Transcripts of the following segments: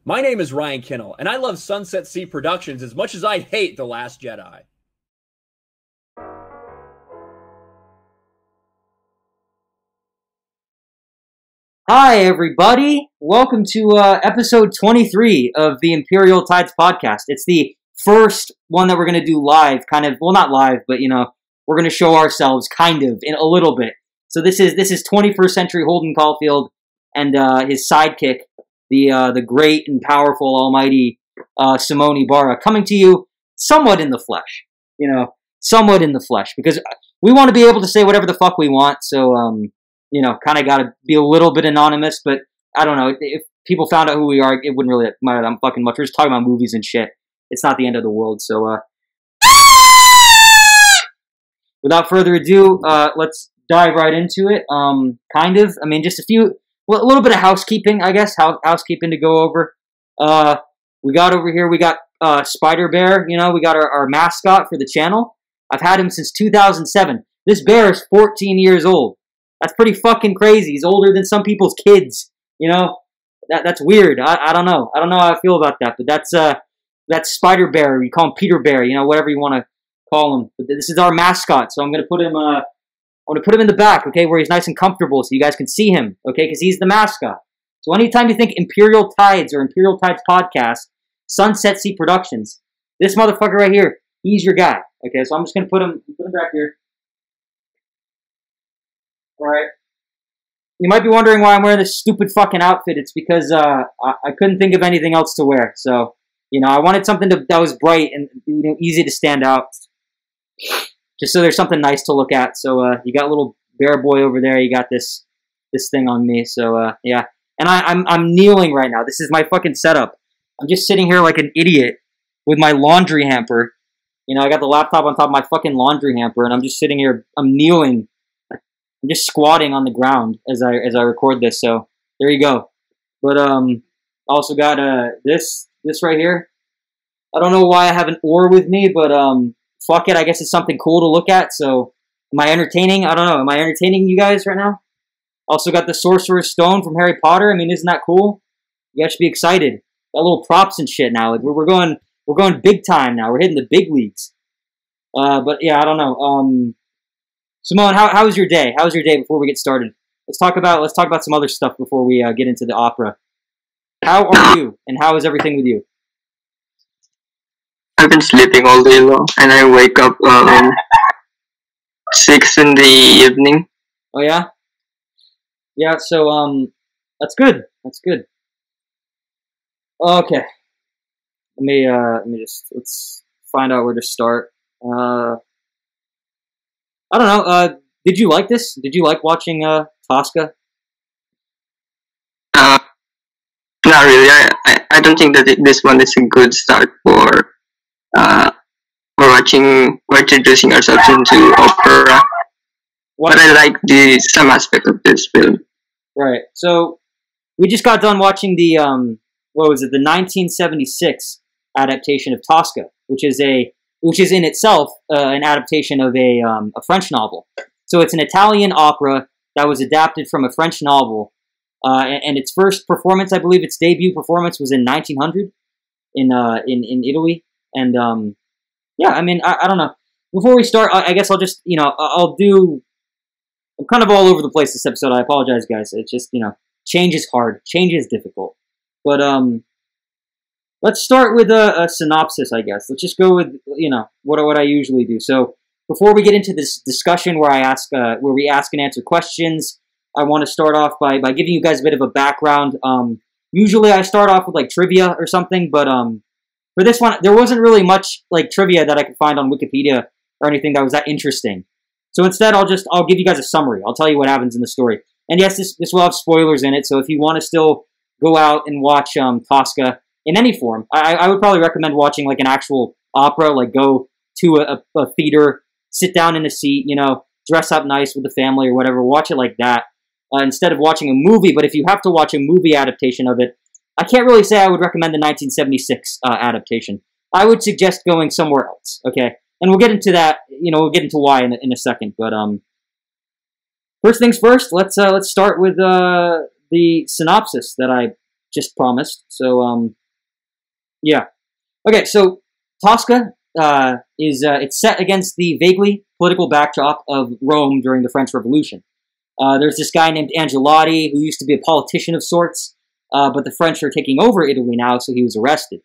My name is Ryan Kinnell, and I love Sunset Sea Productions as much as I hate The Last Jedi. Hi, everybody. Welcome to episode 23 of the Imperial Tides podcast. It's the first one that we're going to do live, kind of, well, not live, but, we're going to show ourselves kind of in a little bit. So this is 21st century Holden Caulfield and his sidekick, the great and powerful almighty Simone Ibarra, coming to you somewhat in the flesh, somewhat in the flesh, because we want to be able to say whatever the fuck we want, so, kind of got to be a little bit anonymous, but I don't know, if people found out who we are, it wouldn't really matter that fucking much. We're just talking about movies and shit. It's not the end of the world, so, without further ado, let's dive right into it, kind of. I mean, just a little bit of housekeeping, I guess, housekeeping to go over. We got over here, we got Spider Bear, we got our mascot for the channel. I've had him since 2007. This bear is 14 years old. That's pretty fucking crazy. He's older than some people's kids, That's weird. I don't know. I don't know how I feel about that, but that's Spider Bear. You call him Peter Bear, whatever you want to call him. But this is our mascot, so I'm going to put him in the back, okay, where he's nice and comfortable so you guys can see him, okay, because he's the mascot. So anytime you think Imperial Tides or Imperial Tides Podcast, Sunset Sea Productions, this motherfucker right here, he's your guy, okay? So I'm just going to put him back here. All right. You might be wondering why I'm wearing this stupid fucking outfit. It's because I couldn't think of anything else to wear. So, I wanted something that was bright and easy to stand out. Just so there's something nice to look at. So you got little bear boy over there. You got this thing on me. So yeah, and I'm kneeling right now. This is my fucking setup. I'm just sitting here like an idiot with my laundry hamper. I got the laptop on top of my fucking laundry hamper, and I'm just sitting here. I'm kneeling. I'm just squatting on the ground as I record this. So there you go. But I also got this right here. I don't know why I have an oar with me, but fuck it, I guess it's something cool to look at, so am I entertaining? I don't know, am I entertaining you guys right now? Also got the Sorcerer's Stone from Harry Potter. I mean, isn't that cool? You guys should be excited. Got little props and shit now. Like, we're going big time now. We're hitting the big leagues. But yeah, I don't know. Simone, how was your day? How was your day before we get started? Let's talk about some other stuff before we get into the opera. How are you, and how is everything with you? I've been sleeping all day long, and I wake up 6 in the evening. Oh yeah? Yeah, so that's good. That's good. Okay. Let's find out where to start. I don't know, did you like this? Did you like watching Tosca? Not really. I don't think that this one is a good start for introducing ourselves into opera. But I like some aspect of this film. Right. So we just got done watching the the 1976 adaptation of Tosca, which is in itself an adaptation of a French novel. So it's an Italian opera that was adapted from a French novel, and its first performance, I believe, its debut performance was in 1900 in Italy, and yeah, I mean, I don't know. Before we start, I guess I'll just, I'm kind of all over the place this episode. I apologize, guys. It's just, change is hard. Change is difficult. But, let's start with a synopsis, I guess. Let's just go with, what I usually do. So, before we get into this discussion where we ask and answer questions, I want to start off by giving you guys a bit of a background. Usually I start off with, like, trivia or something, but, for this one, there wasn't really much, like, trivia that I could find on Wikipedia or anything that was that interesting. So instead, I'll give you guys a summary. I'll tell you what happens in the story. And yes, this will have spoilers in it, so if you want to still go out and watch Tosca in any form, I would probably recommend watching, like, an actual opera, like, go to a theater, sit down in a seat, dress up nice with the family or whatever, watch it like that, instead of watching a movie. But if you have to watch a movie adaptation of it, I can't really say I would recommend the 1976 adaptation. I would suggest going somewhere else, okay? And we'll get into that, we'll get into why in a second. But first things first, let's start with the synopsis that I just promised. So, yeah. Okay, so Tosca it's set against the vaguely political backdrop of Rome during the French Revolution. There's this guy named Angelotti who used to be a politician of sorts, but the French are taking over Italy now, so he was arrested.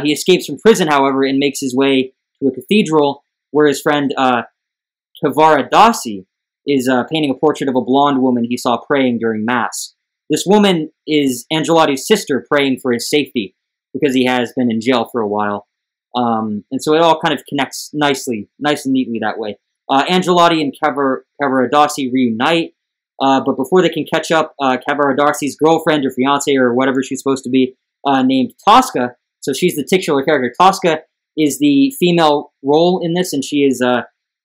He escapes from prison, however, and makes his way to a cathedral where his friend Cavaradossi is painting a portrait of a blonde woman he saw praying during Mass. This woman is Angelotti's sister praying for his safety because he has been in jail for a while. And so it all kind of connects nice and neatly that way. Angelotti and Cavaradossi reunite, but before they can catch up, Cavaradossi's girlfriend or fiancée or whatever she's supposed to be, named Tosca, so she's the titular character. Tosca is the female role in this, and she is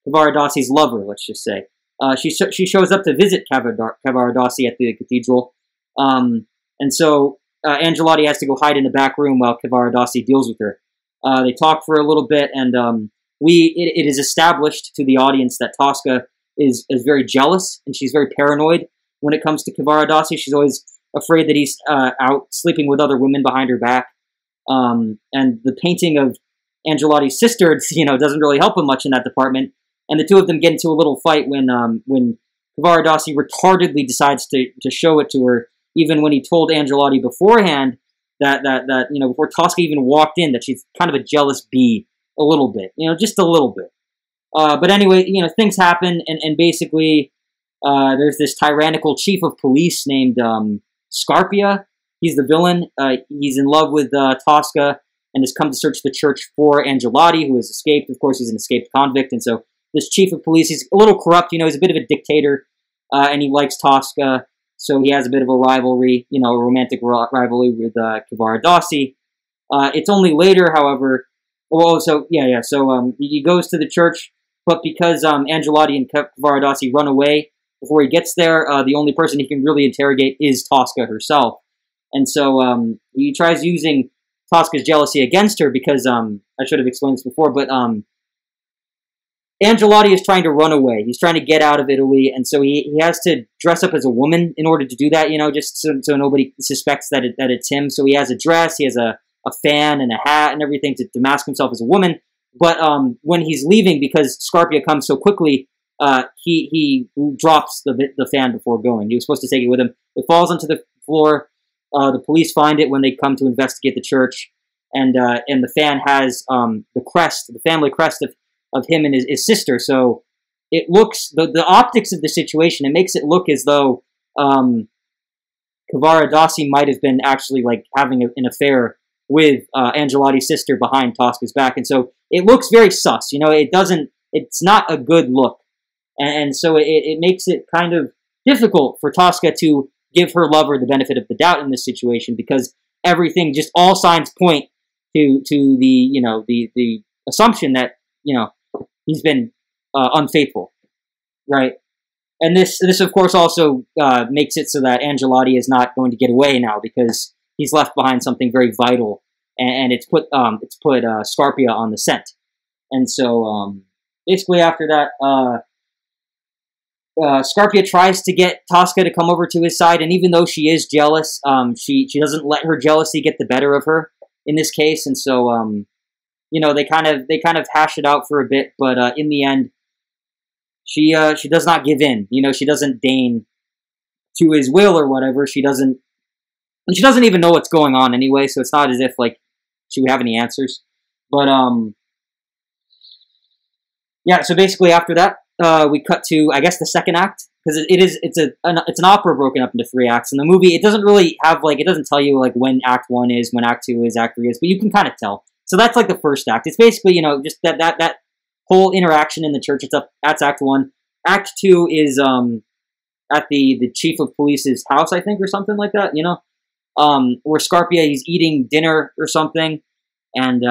Cavaradossi's lover, let's just say. She shows up to visit Cavaradossi at the cathedral, and so Angelotti has to go hide in the back room while Cavaradossi deals with her. They talk for a little bit, and it is established to the audience that Tosca is very jealous, and she's very paranoid when it comes to Cavaradossi. She's always afraid that he's out sleeping with other women behind her back. And the painting of Angelotti's sister, doesn't really help him much in that department. And the two of them get into a little fight when Cavaradossi retardedly decides to show it to her, even when he told Angelotti beforehand that before Tosca even walked in, that she's kind of a jealous bee, a little bit, just a little bit. But anyway, things happen, and basically there's this tyrannical chief of police named Scarpia. He's the villain. He's in love with Tosca and has come to search the church for Angelotti, who has escaped. Of course, he's an escaped convict, and so this chief of police, he's a little corrupt. He's a bit of a dictator, and he likes Tosca, so he has a bit of a rivalry, a romantic rivalry with Cavaradossi. It's only later, however, so he goes to the church, but because Angelotti and Cavaradossi run away before he gets there, the only person he can really interrogate is Tosca herself. And so he tries using Tosca's jealousy against her because, I should have explained this before, but Angelotti is trying to run away. He's trying to get out of Italy, and so he has to dress up as a woman in order to do that, just so nobody suspects that it's him. So he has a dress, he has a fan and a hat and everything to mask himself as a woman. But when he's leaving, because Scarpia comes so quickly, he drops the fan before going. He was supposed to take it with him. It falls onto the floor. The police find it when they come to investigate the church, and the fan has the family crest of him and his sister. So it looks, the optics of the situation, it makes it look as though Cavaradossi might have been actually having an affair with Angelotti's sister behind Tosca's back, and so it looks very sus. It's not a good look, and so it makes it kind of difficult for Tosca to give her lover the benefit of the doubt in this situation, because everything, just all signs point to the assumption that he's been unfaithful, right? And this of course also makes it so that Angelotti is not going to get away now, because he's left behind something very vital, and it's put Scarpia on the scent. And so basically after that, Scarpia tries to get Tosca to come over to his side, and even though she is jealous, she doesn't let her jealousy get the better of her in this case. And so they kind of hash it out for a bit, but in the end, she does not give in. She doesn't deign to his will or whatever. She doesn't even know what's going on anyway. So it's not as if she would have any answers. But yeah. So basically after that, we cut to, I guess, the second act, because it's an opera broken up into 3 acts. And the movie, it doesn't really have it doesn't tell you when Act 1 is, when Act 2 is, Act 3 is, but you can kind of tell. So that's the first act. It's basically just that whole interaction in the church. That's Act 1. Act 2 is at the chief of police's house, I think, or something like that. Where Scarpia, he's eating dinner or something, and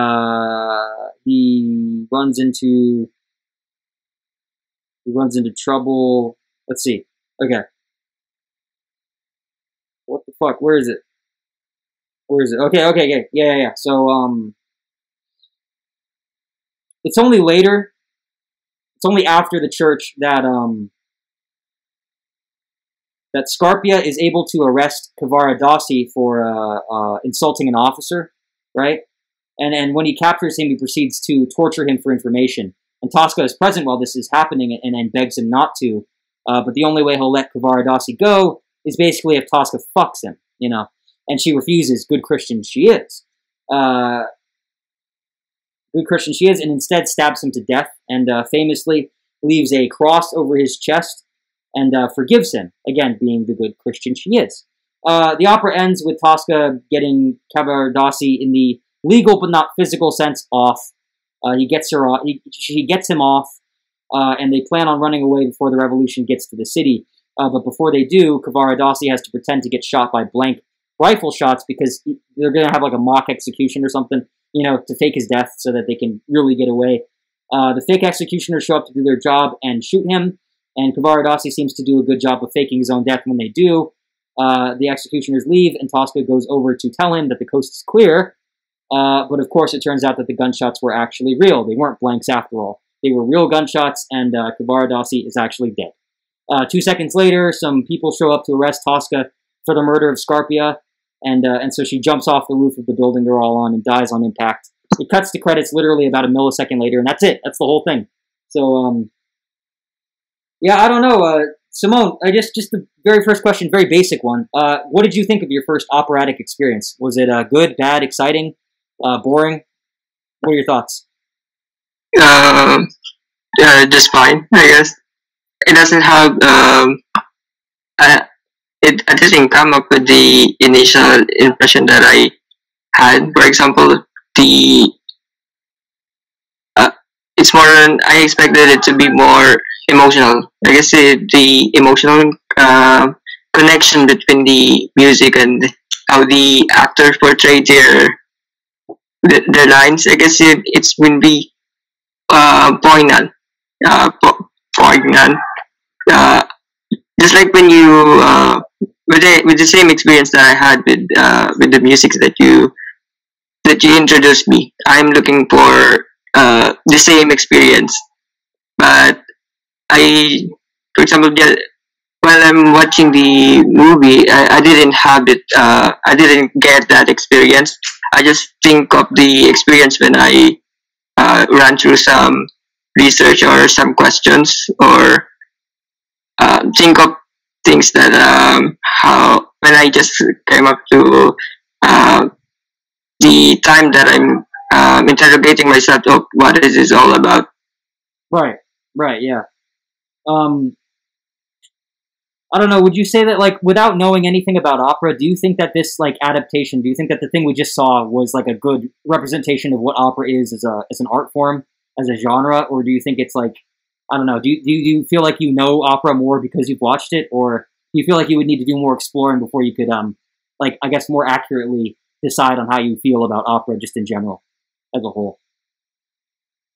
he runs into trouble. Let's see. Okay. What the fuck? Where is it? Okay. Yeah. So, it's only later. It's only after the church that that Scarpia is able to arrest Cavaradossi for insulting an officer, right? And when he captures him, he proceeds to torture him for information. And Tosca is present while this is happening and begs him not to. But the only way he'll let Cavaradossi go is basically if Tosca fucks him, you know. And she refuses, good Christian she is. Good Christian she is, and instead stabs him to death, and famously leaves a cross over his chest, and forgives him, again, being the good Christian she is. The opera ends with Tosca getting Cavaradossi in the legal but not physical sense off. He gets her off. She gets him off, and they plan on running away before the revolution gets to the city. But before they do, Cavaradossi has to pretend to get shot by blank rifle shots because they're going to have like a mock execution or something, you know, to fake his death so that they can really get away. The fake executioners show up to do their job and shoot him, and Cavaradossi seems to do a good job of faking his own death when they do. The executioners leave, and Tosca goes over to tell him that the coast is clear. But of course, it turns out that the gunshots were actually real. They weren't blanks after all. They were real gunshots, and Cavaradossi is actually dead. 2 seconds later, some people show up to arrest Tosca for the murder of Scarpia, and so she jumps off the roof of the building they're all on and dies on impact. It cuts to credits literally about a millisecond later, and that's it. That's the whole thing. So, yeah, I don't know. Simone, just the very first question, very basic one. What did you think of your first operatic experience? Was it good, bad, exciting? Boring? What are your thoughts? Yeah, just fine, I guess. It doesn't have, it didn't come up with the initial impression that I had. For example, it's more than, I expected it to be more emotional. I guess the emotional connection between the music and how the actors portrayed their lines, I guess it's will be poignant. Poignant. Just like when you with the same experience that I had with the music that you introduced me. I'm looking for the same experience, but for example, while I'm watching the movie, I didn't have it. I didn't get that experience. I just think of the experience when I ran through some research or some questions, or think of things that how when I just came up to the time that I'm interrogating myself of what is this all about. Right, yeah. I don't know, would you say that, like, without knowing anything about opera, do you think that this, like, adaptation, do you think that the thing we just saw was, like, a good representation of what opera is as an art form, as a genre, or do you think it's, like, I don't know, do you feel like you know opera more because you've watched it, or do you feel like you would need to do more exploring before you could, like, I guess more accurately decide on how you feel about opera just in general, as a whole?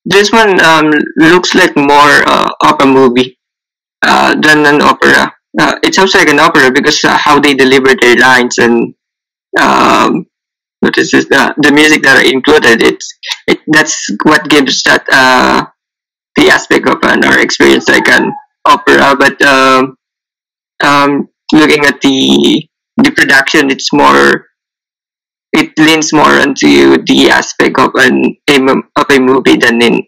This one looks like more opera movie than an opera. It sounds like an opera because how they deliver their lines and what is this, the music that are included. That's what gives that the aspect of an or experience like an opera. But looking at the production, it leans more into the aspect of a movie than an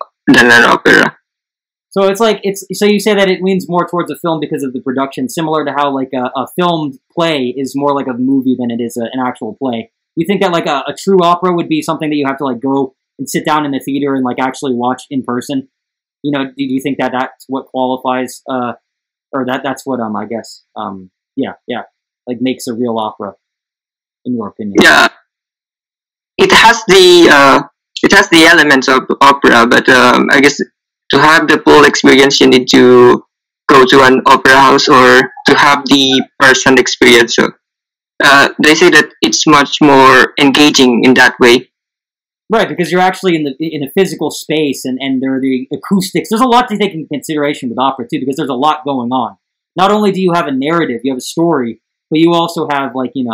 opera. So it's like so you say that it leans more towards a film because of the production, similar to how like a filmed play is more like a movie than it is an actual play. You think that like a true opera would be something that you have to like go and sit down in the theater and like actually watch in person? You know, do you think that that's what qualifies, or that's what I guess, yeah, like makes a real opera, in your opinion? Yeah, it has the elements of opera, but I guess to have the full experience, you need to go to an opera house or to have the first-hand experience. So they say that it's much more engaging in that way. Right, because you're actually in a physical space, and there are the acoustics. There's a lot to take into consideration with opera too, because there's a lot going on. Not only do you have a narrative, you have a story, but you also have like you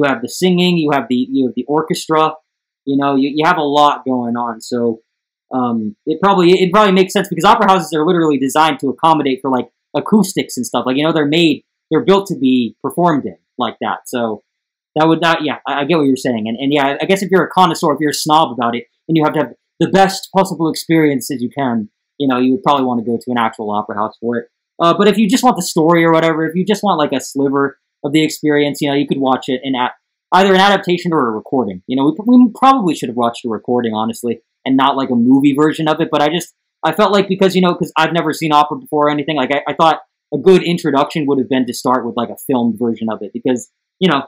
have the singing, you have the orchestra. You have a lot going on. So it probably makes sense because opera houses are literally designed to accommodate for like acoustics and stuff. Like they're made they're built to be performed in like that. So that would not, yeah, I get what you're saying. And yeah, I guess if you're a connoisseur, if you're a snob about it, and you have to have the best possible experience as you can, you know, you would probably want to go to an actual opera house for it. But if you just want the story or whatever, if you just want like a sliver of the experience, you know, you could watch it in either an adaptation or a recording. You know, we probably should have watched a recording, honestly, and not like a movie version of it. But I felt like because I've never seen opera before or anything, like I thought a good introduction would have been to start with like a filmed version of it because, you know,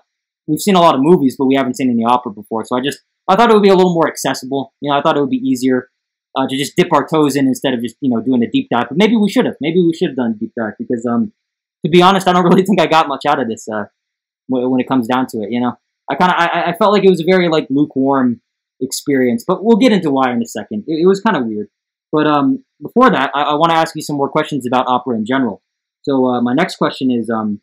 we've seen a lot of movies, but we haven't seen any opera before. So I thought it would be a little more accessible. You know, I thought it would be easier to just dip our toes in instead of just, you know, doing a deep dive. But maybe we should have. Maybe we should have done a deep dive because, to be honest, I don't really think I got much out of this when it comes down to it. You know, I felt like it was a very like lukewarm experience. But we'll get into why in a second. It was kind of weird. But before that, I want to ask you some more questions about opera in general. So my next question is, do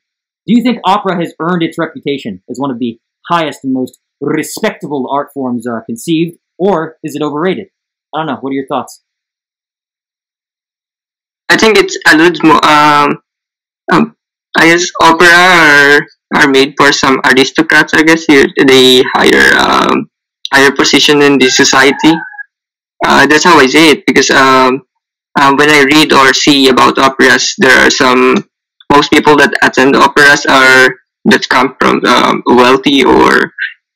you think opera has earned its reputation as one of the highest and most respectable art forms conceived, or is it overrated? I don't know. What are your thoughts? I think it alludes more. I guess opera are made for some aristocrats. I guess they higher position in the society. That's how I say it because when I read or see about operas, there are most people that attend operas that come from wealthy or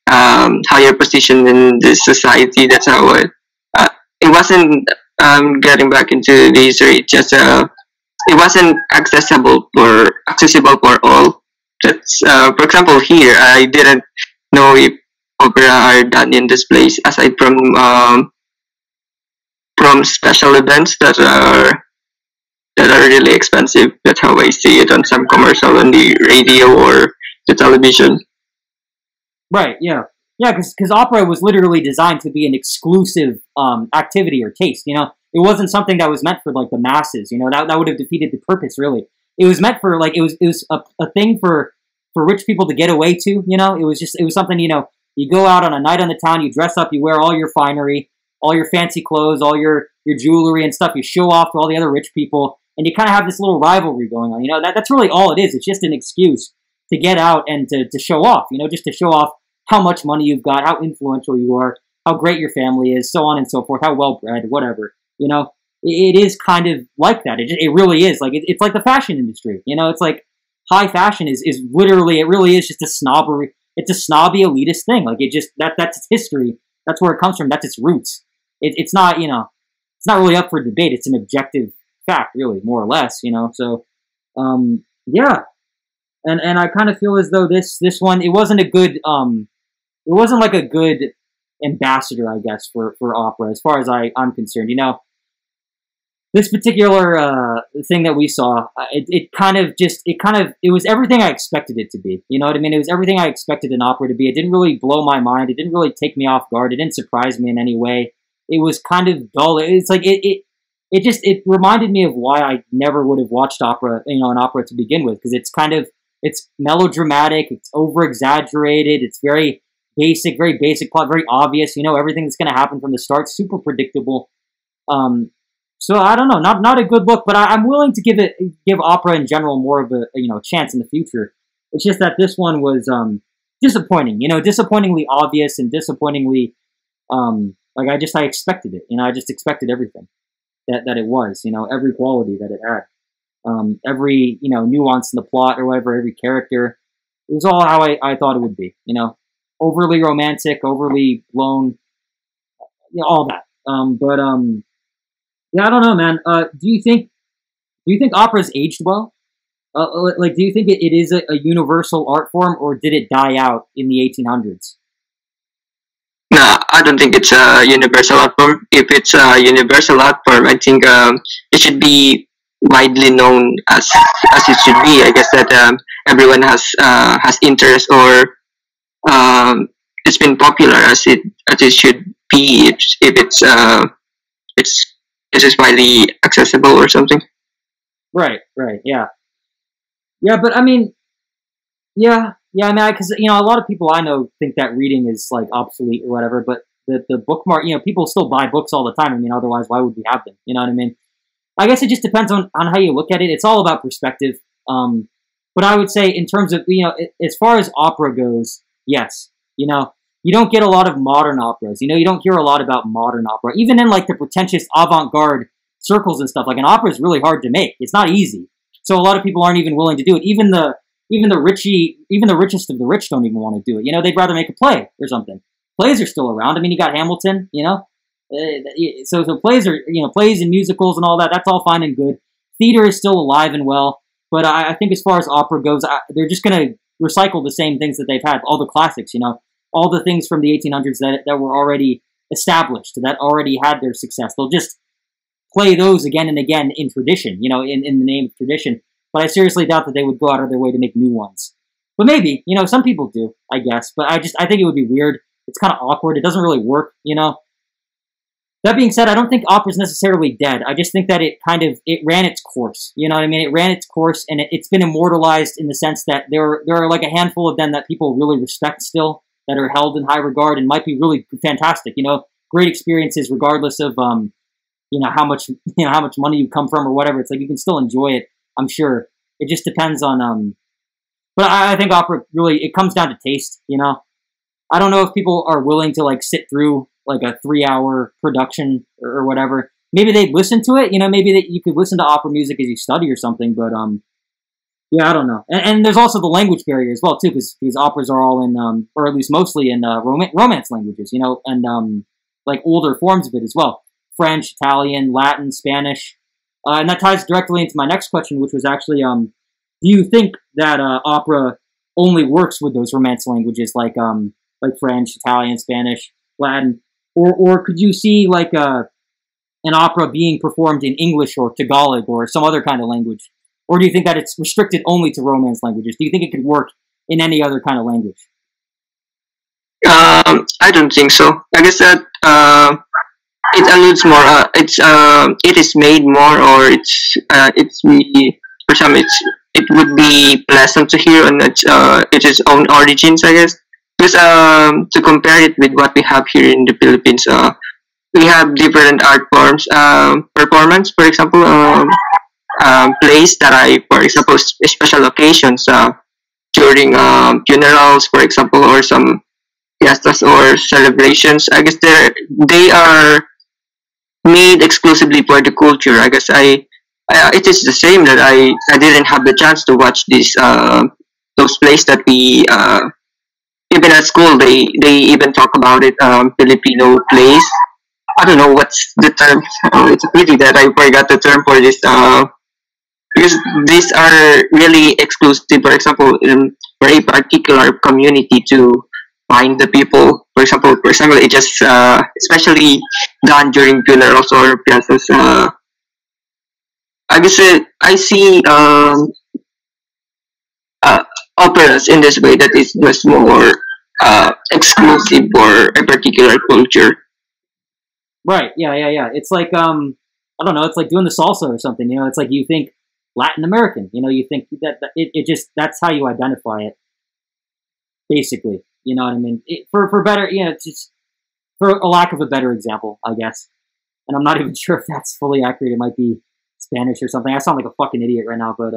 higher position in the society. That's how it wasn't getting back into the history. Just it wasn't accessible for all. That's for example here. I didn't know if opera are done in this place aside from special events that are really expensive. That's how I see it on some commercial on the radio or the television. Right. Yeah. Yeah. Because opera was literally designed to be an exclusive activity or taste. You know, it wasn't something that was meant for like the masses. You know, that would have defeated the purpose. Really, it was meant for like it was a thing for rich people to get away to. You know, it was something. You know, you go out on a night on the town, you dress up, you wear all your finery, all your fancy clothes, all your jewelry and stuff. You show off to all the other rich people, and you kind of have this little rivalry going on. You know, that's really all it is. It's just an excuse to get out and to show off. You know, just to show off how much money you've got, how influential you are, how great your family is, so on and so forth, how well bred, whatever. You know, it is kind of like that. It really is like it's like the fashion industry. You know, it's like high fashion is literally, it really is just a snobbery. It's a snobby elitist thing. Like it just that's its history. That's where it comes from. That's its roots. It's not, you know, it's not really up for debate. It's an objective fact, really, more or less, you know. So, yeah, and I kind of feel as though this one, it wasn't a good, it wasn't like a good ambassador, I guess, for opera as far as I'm concerned. You know, this particular thing that we saw, it was everything I expected it to be. You know what I mean? It was everything I expected an opera to be. It didn't really blow my mind. It didn't really take me off guard. It didn't surprise me in any way. It was kind of dull. It's like it reminded me of why I never would have watched opera, you know, an opera to begin with, because it's melodramatic, it's over exaggerated, it's very basic plot, very obvious. You know, everything that's going to happen from the start, super predictable. So I don't know, not a good look, but I'm willing to give opera in general more of a chance in the future. It's just that this one was disappointing. You know, disappointingly obvious and disappointingly like I expected it. You know, I just expected everything that it was. You know, every quality that it had, every nuance in the plot or whatever, every character. It was all how I thought it would be. You know, overly romantic, overly blown, all that. Yeah, I don't know, man. Do you think opera's aged well? Like, do you think it is a universal art form, or did it die out in the 1800s? No, I don't think it's a universal art form. If it's a universal art form, I think it should be widely known as it should be. I guess that everyone has interest, or it's been popular as it should be. If it's just widely accessible or something. Right, yeah, but I mean, yeah. I mean, because a lot of people I know think that reading is like obsolete or whatever. But the bookmark, people still buy books all the time. I mean, otherwise, why would we have them? You know what I mean? I guess it just depends on how you look at it. It's all about perspective. But I would say in terms of, as far as opera goes, yes. You don't get a lot of modern operas. You don't hear a lot about modern opera. Even in like the pretentious avant-garde circles and stuff, like an opera is really hard to make. It's not easy. So a lot of people aren't even willing to do it. Even the richest of the rich don't even want to do it. They'd rather make a play or something. Plays are still around. I mean, you got Hamilton, So plays are, plays and musicals and all that, that's all fine and good. Theater is still alive and well. But I think as far as opera goes, they're just going to recycle the same things that they've had, all the classics, all the things from the 1800s that were already established, that already had their success. They'll just play those again and again in tradition, in the name of tradition. But I seriously doubt that they would go out of their way to make new ones. But maybe, some people do, I guess. But I think it would be weird. It's kind of awkward. It doesn't really work, That being said, I don't think opera's necessarily dead. I just think that it ran its course. You know what I mean? It ran its course, and it's been immortalized in the sense that there are like a handful of them that people really respect still, that are held in high regard and might be really fantastic. Great experiences regardless of how much money you come from or whatever. It's like you can still enjoy it. I'm sure it just depends on But I think opera really, it comes down to taste. I don't know if people are willing to like sit through like a 3-hour production or whatever. Maybe they'd listen to it. Maybe that you could listen to opera music as you study or something. But yeah, I don't know. And there's also the language barrier as well too, because operas are all in or at least mostly in romance languages. And like older forms of it as well: French, Italian, Latin, Spanish. And that ties directly into my next question, which was actually, do you think that opera only works with those romance languages like French, Italian, Spanish, Latin? Or could you see like an opera being performed in English or Tagalog or some other kind of language? Or do you think that it's restricted only to Romance languages? Do you think it could work in any other kind of language? I don't think so. I guess that it alludes more. It is made more, or it's really, for some it would be pleasant to hear on its own origins, I guess. Because to compare it with what we have here in the Philippines, we have different art forms. Performance, for example, plays that for example, special occasions, during funerals, for example, or some fiestas or celebrations. I guess they are made exclusively for the culture. I guess it is the same that I didn't have the chance to watch those plays that we even at school they even talk about it, Filipino plays. I don't know what's the term. It's a pity that I forgot the term for this. Because these are really exclusive, for example, for a particular community to find the people. For example, it just especially done during funerals or fiestas. I guess I see operas in this way that is just more exclusive for a particular culture. Right. Yeah. It's like I don't know. It's like doing the salsa or something. It's like you think Latin American. You think that it just, that's how you identify it. Basically, you know what I mean. For better, it's just for a lack of a better example, I guess. And I'm not even sure if that's fully accurate. It might be Spanish or something. I sound like a fucking idiot right now, but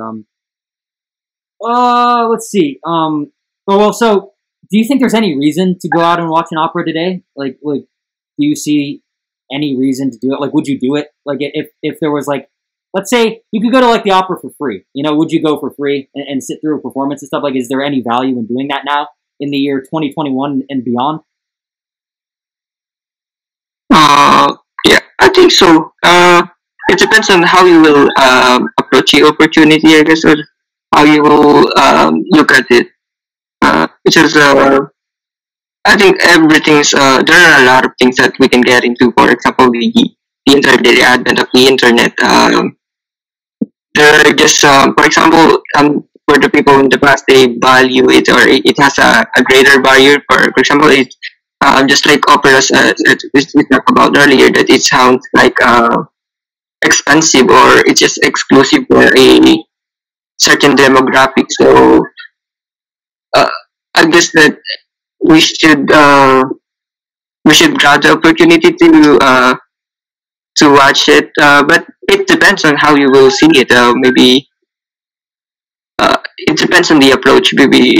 let's see. So do you think there's any reason to go out and watch an opera today? Like, do you see any reason to do it? Like, would you do it? Like, if there was like, let's say you could go to like the opera for free, would you go for free and sit through a performance and stuff? Like, is there any value in doing that now in the year 2021 and beyond? Yeah, I think so. It depends on how you will approach the opportunity, I guess, or how you will look at it. Because I think everything's there are a lot of things that we can get into. For example, the advent of the internet. There are just for example, for the people in the past, they value it, or it has a greater value. For example, it just like operas we talked about earlier, that it sounds like expensive, or it's just exclusive for a certain demographic. So I guess that we should grab the opportunity to watch it, but it depends on how you will see it. Maybe it depends on the approach. Maybe,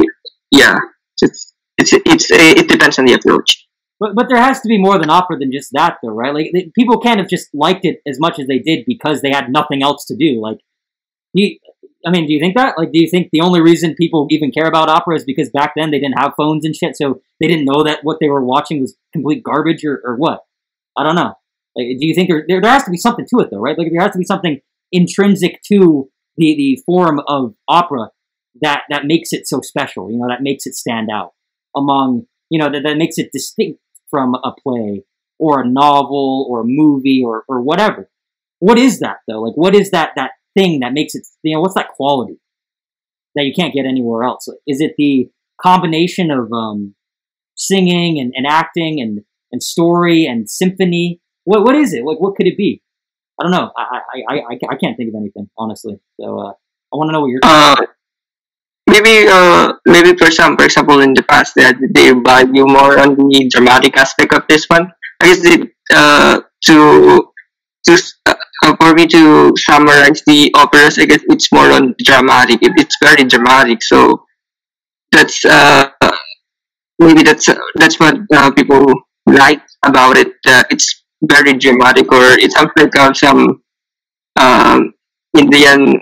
yeah, it depends on the approach. But there has to be more than opera than just that, though, right? Like people can't have just liked it as much as they did because they had nothing else to do. Like, do you think that? Like, do you think the only reason people even care about opera is because back then they didn't have phones and shit, so they didn't know that what they were watching was complete garbage, or what? I don't know. Like, do you think there has to be something to it, though, right? Like, there has to be something intrinsic to the form of opera that makes it so special, you know, that makes it stand out among, you know, that makes it distinct from a play or a novel or a movie or whatever. What is that, though? Like, what is that thing that makes it, you know, what's that quality that you can't get anywhere else? Is it the combination of singing and acting and story and symphony? What is it? Like, what could it be? I don't know. I can't think of anything, honestly. So I want to know what you're maybe for example, in the past they value more on the dramatic aspect of this one. I guess for me to summarize the operas, I guess it's more on dramatic. It's very dramatic. So that's maybe that's what people like about it. It's very dramatic, or it sounds like some Indian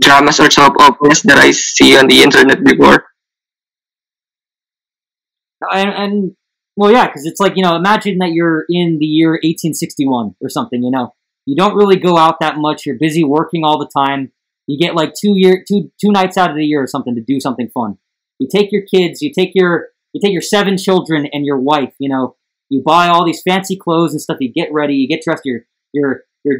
dramas or soap operas that I see on the internet before. And well, yeah, because it's like, you know, imagine that you're in the year 1861 or something. You know, you don't really go out that much. You're busy working all the time. You get like two nights out of the year or something to do something fun. You take your kids, you take your 7 children and your wife. You know, you buy all these fancy clothes and stuff. You get ready. You get dressed. You're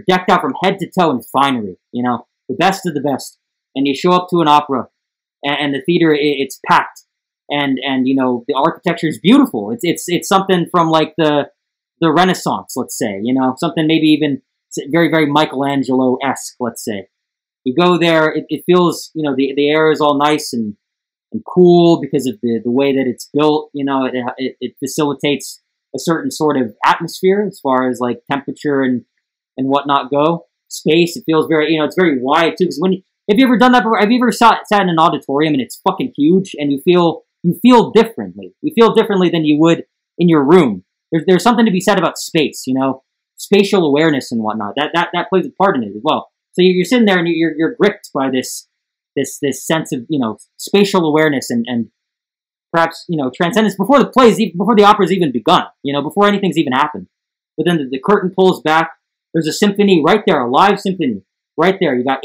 decked out from head to toe in finery. You know, the best of the best. And you show up to an opera, and the theater, it's packed. And you know, the architecture is beautiful. It's something from like the Renaissance, let's say. You know, something maybe even very, very Michelangelo-esque, let's say. You go there, it feels, you know, the air is all nice and cool because of the way that it's built. You know, it facilitates a certain sort of atmosphere as far as like temperature and whatnot go. Space, it feels very, you know, it's very wide too. Because have you ever done that before? Have you ever sat in an auditorium and it's fucking huge and you feel differently? You feel differently than you would in your room. There's something to be said about space, you know, spatial awareness and whatnot. That plays a part in it as well. So you're sitting there and you're gripped by this sense of, you know, spatial awareness and perhaps, you know, transcendence before the opera's even begun, you know, before anything's even happened. But then the curtain pulls back. There's a symphony right there, a live symphony right there. You got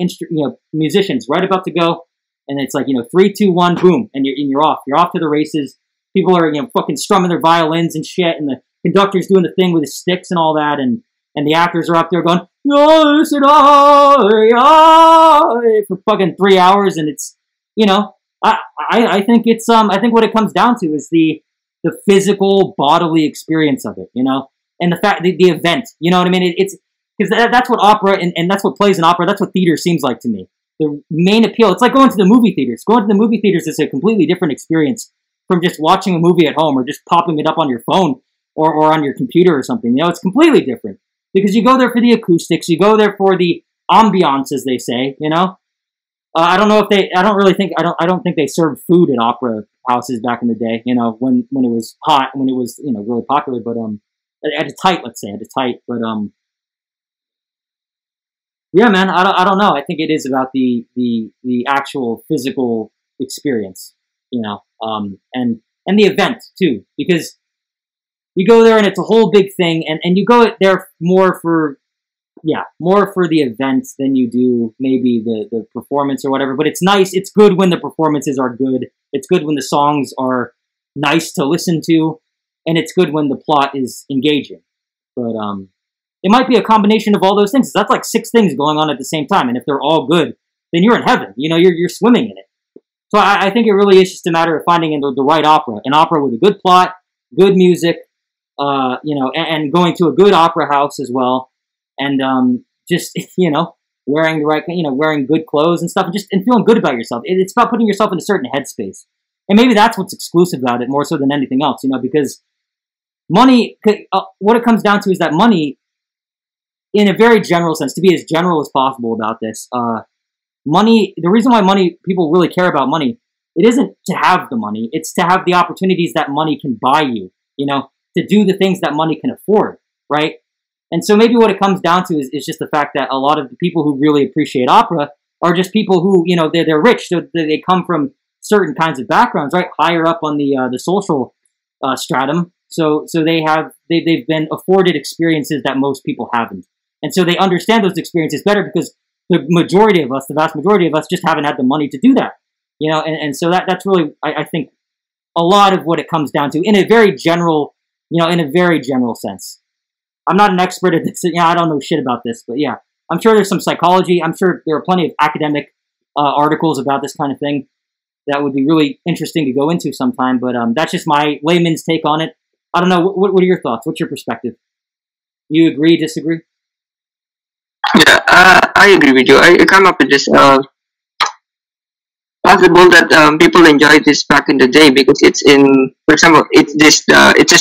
musicians right about to go, and it's like, you know, 3, 2, 1, boom, and you're off. You're off to the races. People are, you know, fucking strumming their violins and shit, and the conductor's doing the thing with his sticks and all that, and the actors are up there going for fucking 3 hours, and it's, you know, I think it's I think what it comes down to is the physical bodily experience of it, you know, and the fact the event, you know what I mean? It's because that's what opera and that's what plays in opera. That's what theater seems like to me. The main appeal, it's like going to the movie theaters. Going to the movie theaters is a completely different experience from just watching a movie at home or just popping it up on your phone or on your computer or something. You know, it's completely different because you go there for the acoustics. You go there for the ambiance, as they say. You know, I don't know if they. I don't think they served food at opera houses back in the day. You know, when it was hot, when it was, you know, really popular. But at a tight, let's say, but yeah, man, I don't know. I think it is about the actual physical experience, you know, and the event too, because you go there and it's a whole big thing, and you go there more for the event than you do maybe the performance or whatever. But it's nice. It's good when the performances are good. It's good when the songs are nice to listen to, and it's good when the plot is engaging. But it might be a combination of all those things. That's like 6 things going on at the same time, and if they're all good, then you're in heaven. You know, you're swimming in it. So I think it really is just a matter of finding the right opera, an opera with a good plot, good music, you know, and going to a good opera house as well, and just, you know, wearing the right, you know, wearing good clothes and stuff, and feeling good about yourself. It's about putting yourself in a certain headspace, and maybe that's what's exclusive about it more so than anything else, you know, because money, what it comes down to is that money, in a very general sense, to be as general as possible about this, money, the reason why people really care about money, it isn't to have the money, it's to have the opportunities that money can buy you, to do the things that money can afford, right? And so maybe what it comes down to is just the fact that a lot of the people who really appreciate opera are just people who, they're rich, so they come from certain kinds of backgrounds, right? Higher up on the social stratum. So they've been afforded experiences that most people haven't. And so they understand those experiences better because the vast majority of us just haven't had the money to do that. And so that's really, I think, a lot of what it comes down to in a very general, sense. I'm not an expert at this. I don't know shit about this, but yeah, I'm sure there's some psychology. I'm sure there are plenty of academic articles about this kind of thing that would be really interesting to go into sometime. But that's just my layman's take on it. I don't know. What are your thoughts? What's your perspective? You agree, disagree? Yeah, I agree with you. I come up with this possible that people enjoyed this back in the day because it's for example, it's just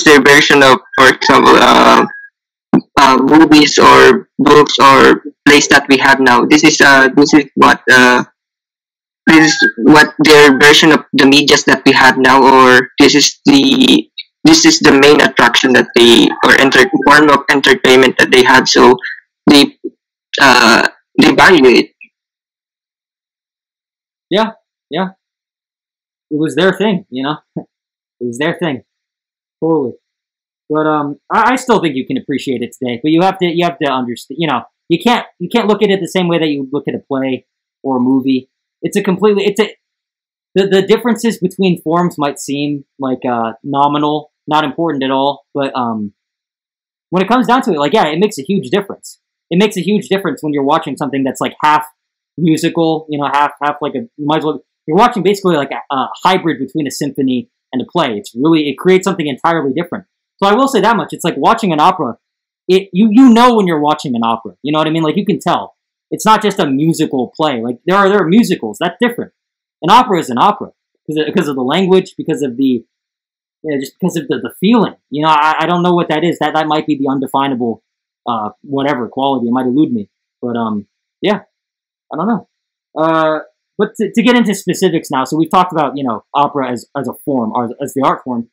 their version of, for example, movies or books or plays that we have now. This is what their version of the medias that we have now, or this is the main attraction that form of entertainment that they have. So they value it. Yeah. It was their thing, It was their thing, totally. But I still think you can appreciate it today. But you have to understand, you can't look at it the same way that you would look at a play or a movie. The differences between forms might seem like nominal, not important at all. But when it comes down to it, it makes a huge difference. It makes a huge difference when you're watching something that's like half musical, half you're watching basically like a hybrid between a symphony and a play. It creates something entirely different. So I will say that much. It's like watching an opera. You know when you're watching an opera. You know what I mean? Like you can tell. It's not just a musical play. Like there are musicals. That's different. An opera is an opera because of the language, because of just because of the feeling. I don't know what that is. That might be the undefinable whatever quality. It might elude me. But yeah, I don't know. But to get into specifics now, so we've talked about opera as a form, or as the art form.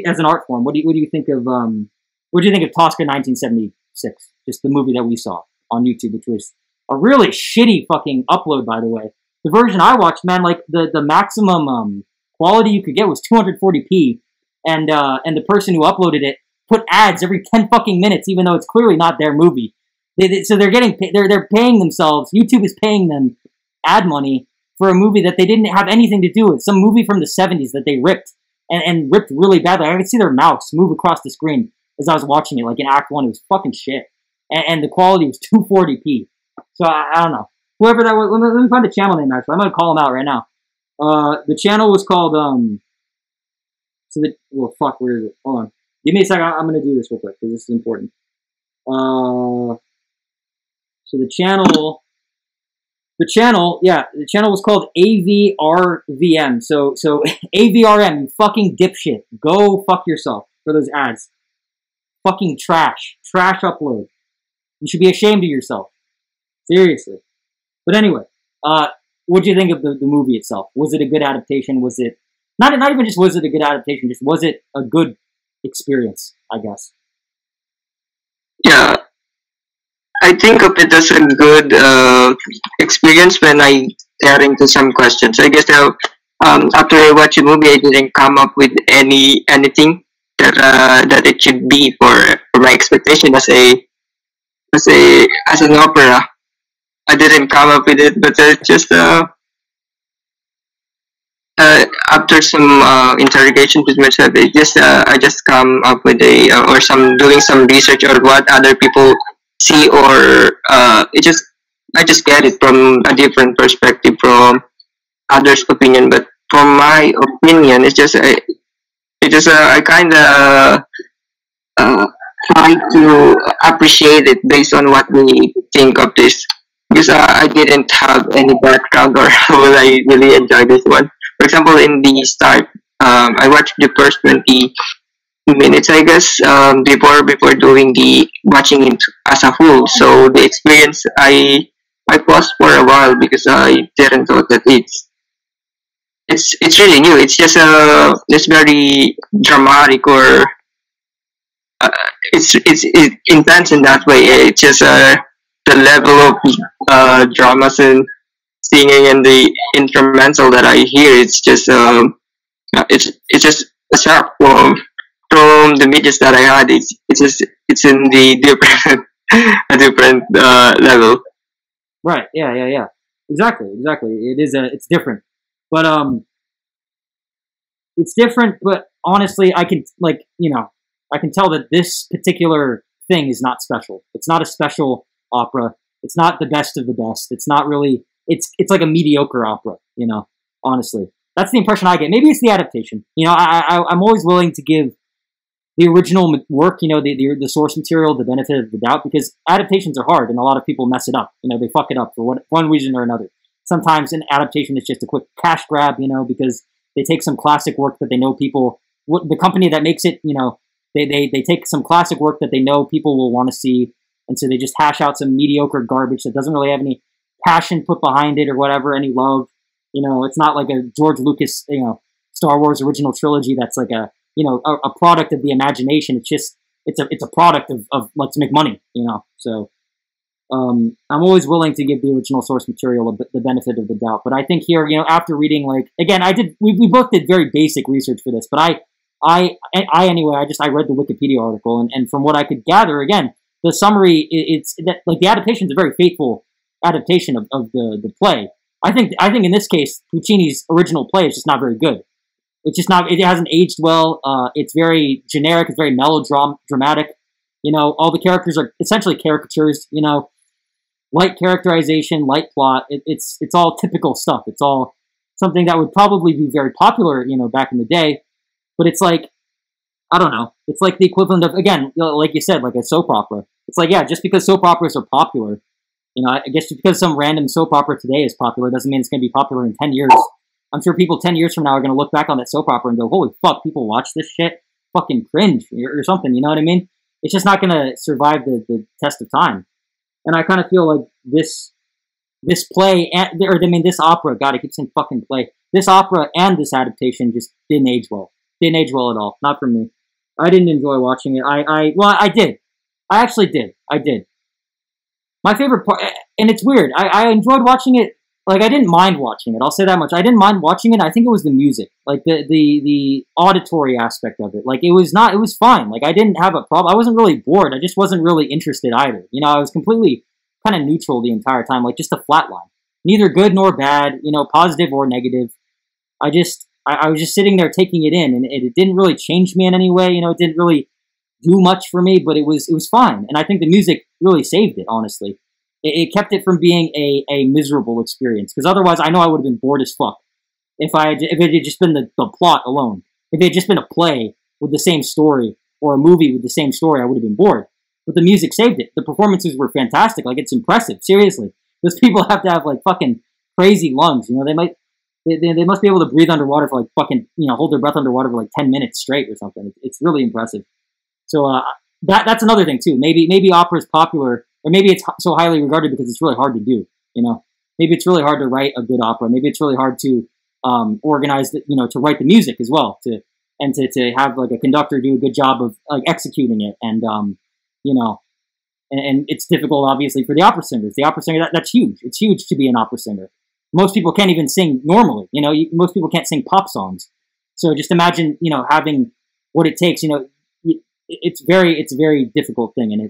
As an art form, what do you think of Tosca 1976? Just the movie that we saw on YouTube, which was a really shitty fucking upload, by the way. The version I watched, man, like the maximum quality you could get was 240p, and the person who uploaded it put ads every 10 fucking minutes, even though it's clearly not their movie. So they're paying themselves. YouTube is paying them ad money for a movie that they didn't have anything to do with. Some movie from the 70s that they ripped and ripped really badly. I could see their mouse move across the screen as I was watching it, like in Act 1. It was fucking shit. And the quality was 240p. So I don't know. Whoever that was, let me find the channel name actually. I'm going to call him out right now. The channel was called, where is it? Hold on. Give me a second. I'm going to do this real quick because this is important. So the channel was called AVRVM. So AVRM, you fucking dipshit. Go fuck yourself for those ads. Fucking trash upload. You should be ashamed of yourself. Seriously. But anyway, what do you think of the movie itself? Was it a good adaptation? Was it not even just was it a good adaptation? Just was it a good experience? I guess. Yeah, I think of it as a good experience when I tear into some questions. I guess now, after I watch a movie, I didn't come up with anything that it should be for my expectation as an opera. I didn't come up with it, but it's just after some interrogation with myself, I just come up with doing some research or what other people see, or I just get it from a different perspective from others' opinion. But from my opinion, I kind of try to appreciate it based on what we think of this. Because I didn't have any background, or will I really enjoy this one? For example, in the start, I watched the first 20 minutes, I guess, before doing the watching it as a whole. So the experience I I paused for a while because I didn't thought that it's really new. It's just it's very dramatic, or uh, it's intense in that way. It's just the level of dramas and singing and the instrumental that I hear. It's just a shock from the videos that I had. It's in the different a different level. Right. Yeah. Exactly. It's different. But it's different, but honestly, I can, like, I can tell that this particular thing is not special. It's not a special opera. It's not the best of the best. It's not really, it's like a mediocre opera, honestly. That's the impression I get. Maybe it's the adaptation. I'm always willing to give the original work, the source material, the benefit of the doubt, because adaptations are hard and a lot of people mess it up. They fuck it up for one reason or another. Sometimes an adaptation is just a quick cash grab, because they take some classic work that they know people, the company that makes it, they take some classic work that they know people will want to see, and so they just hash out some mediocre garbage that doesn't really have any passion put behind it or whatever, any love. It's not like a George Lucas, Star Wars original trilogy that's like a product of the imagination. It's just, it's a product of let's make money, So I'm always willing to give the original source material the benefit of the doubt. But I think here, after reading, like, again, we both did very basic research for this, but I anyway, I read the Wikipedia article, and from what I could gather, again, the summary, it's that, like, the adaptation is a very faithful adaptation of the play. I think in this case, Puccini's original play is just not very good. It's just not, it hasn't aged well. It's very generic. It's very melodramatic. All the characters are essentially caricatures, light characterization, light plot. It's all typical stuff. It's all something that would probably be very popular, back in the day. But it's like, I don't know. It's like the equivalent of, again, like you said, like a soap opera. It's like, yeah, just because soap operas are popular, I guess just because some random soap opera today is popular doesn't mean it's going to be popular in 10 years. I'm sure people 10 years from now are going to look back on that soap opera and go, holy fuck, people watch this shit? Fucking cringe or something, you know what I mean? It's just not going to survive the test of time. And I kind of feel like this play, this opera, God, I keep saying fucking play. This opera and this adaptation just didn't age well. Didn't age well at all. Not for me. I didn't enjoy watching it. I did. I actually did. I did. My favorite part, and it's weird, I enjoyed watching it. Like, I didn't mind watching it. I'll say that much. I didn't mind watching it. I think it was the music, like the auditory aspect of it. Like, it was fine. Like, I didn't have a problem. I wasn't really bored. I just wasn't really interested either. I was completely kind of neutral the entire time, like just a flat line. Neither good nor bad, positive or negative. I was just sitting there taking it in, and it didn't really change me in any way. It didn't really do much for me, but it was fine. And I think the music really saved it, honestly. It kept it from being a miserable experience, because otherwise I know I would have been bored as fuck if it had just been the plot alone. If it had just been a play with the same story, or a movie with the same story, I would have been bored. But the music saved it. The performances were fantastic. Like, it's impressive. Seriously, those people have to have like fucking crazy lungs. They must be able to breathe underwater for like fucking hold their breath underwater for like 10 minutes straight or something. It's really impressive. So that's another thing too. Maybe opera is popular. Or maybe it's so highly regarded because it's really hard to do, Maybe it's really hard to write a good opera. Maybe it's really hard to organize, to write the music as well, to have like a conductor do a good job of like executing it, and and it's difficult obviously for the opera singers. The opera singer, that's huge. It's huge to be an opera singer. Most people can't even sing normally. Most people can't sing pop songs. So just imagine, having what it takes. It's a very difficult thing, and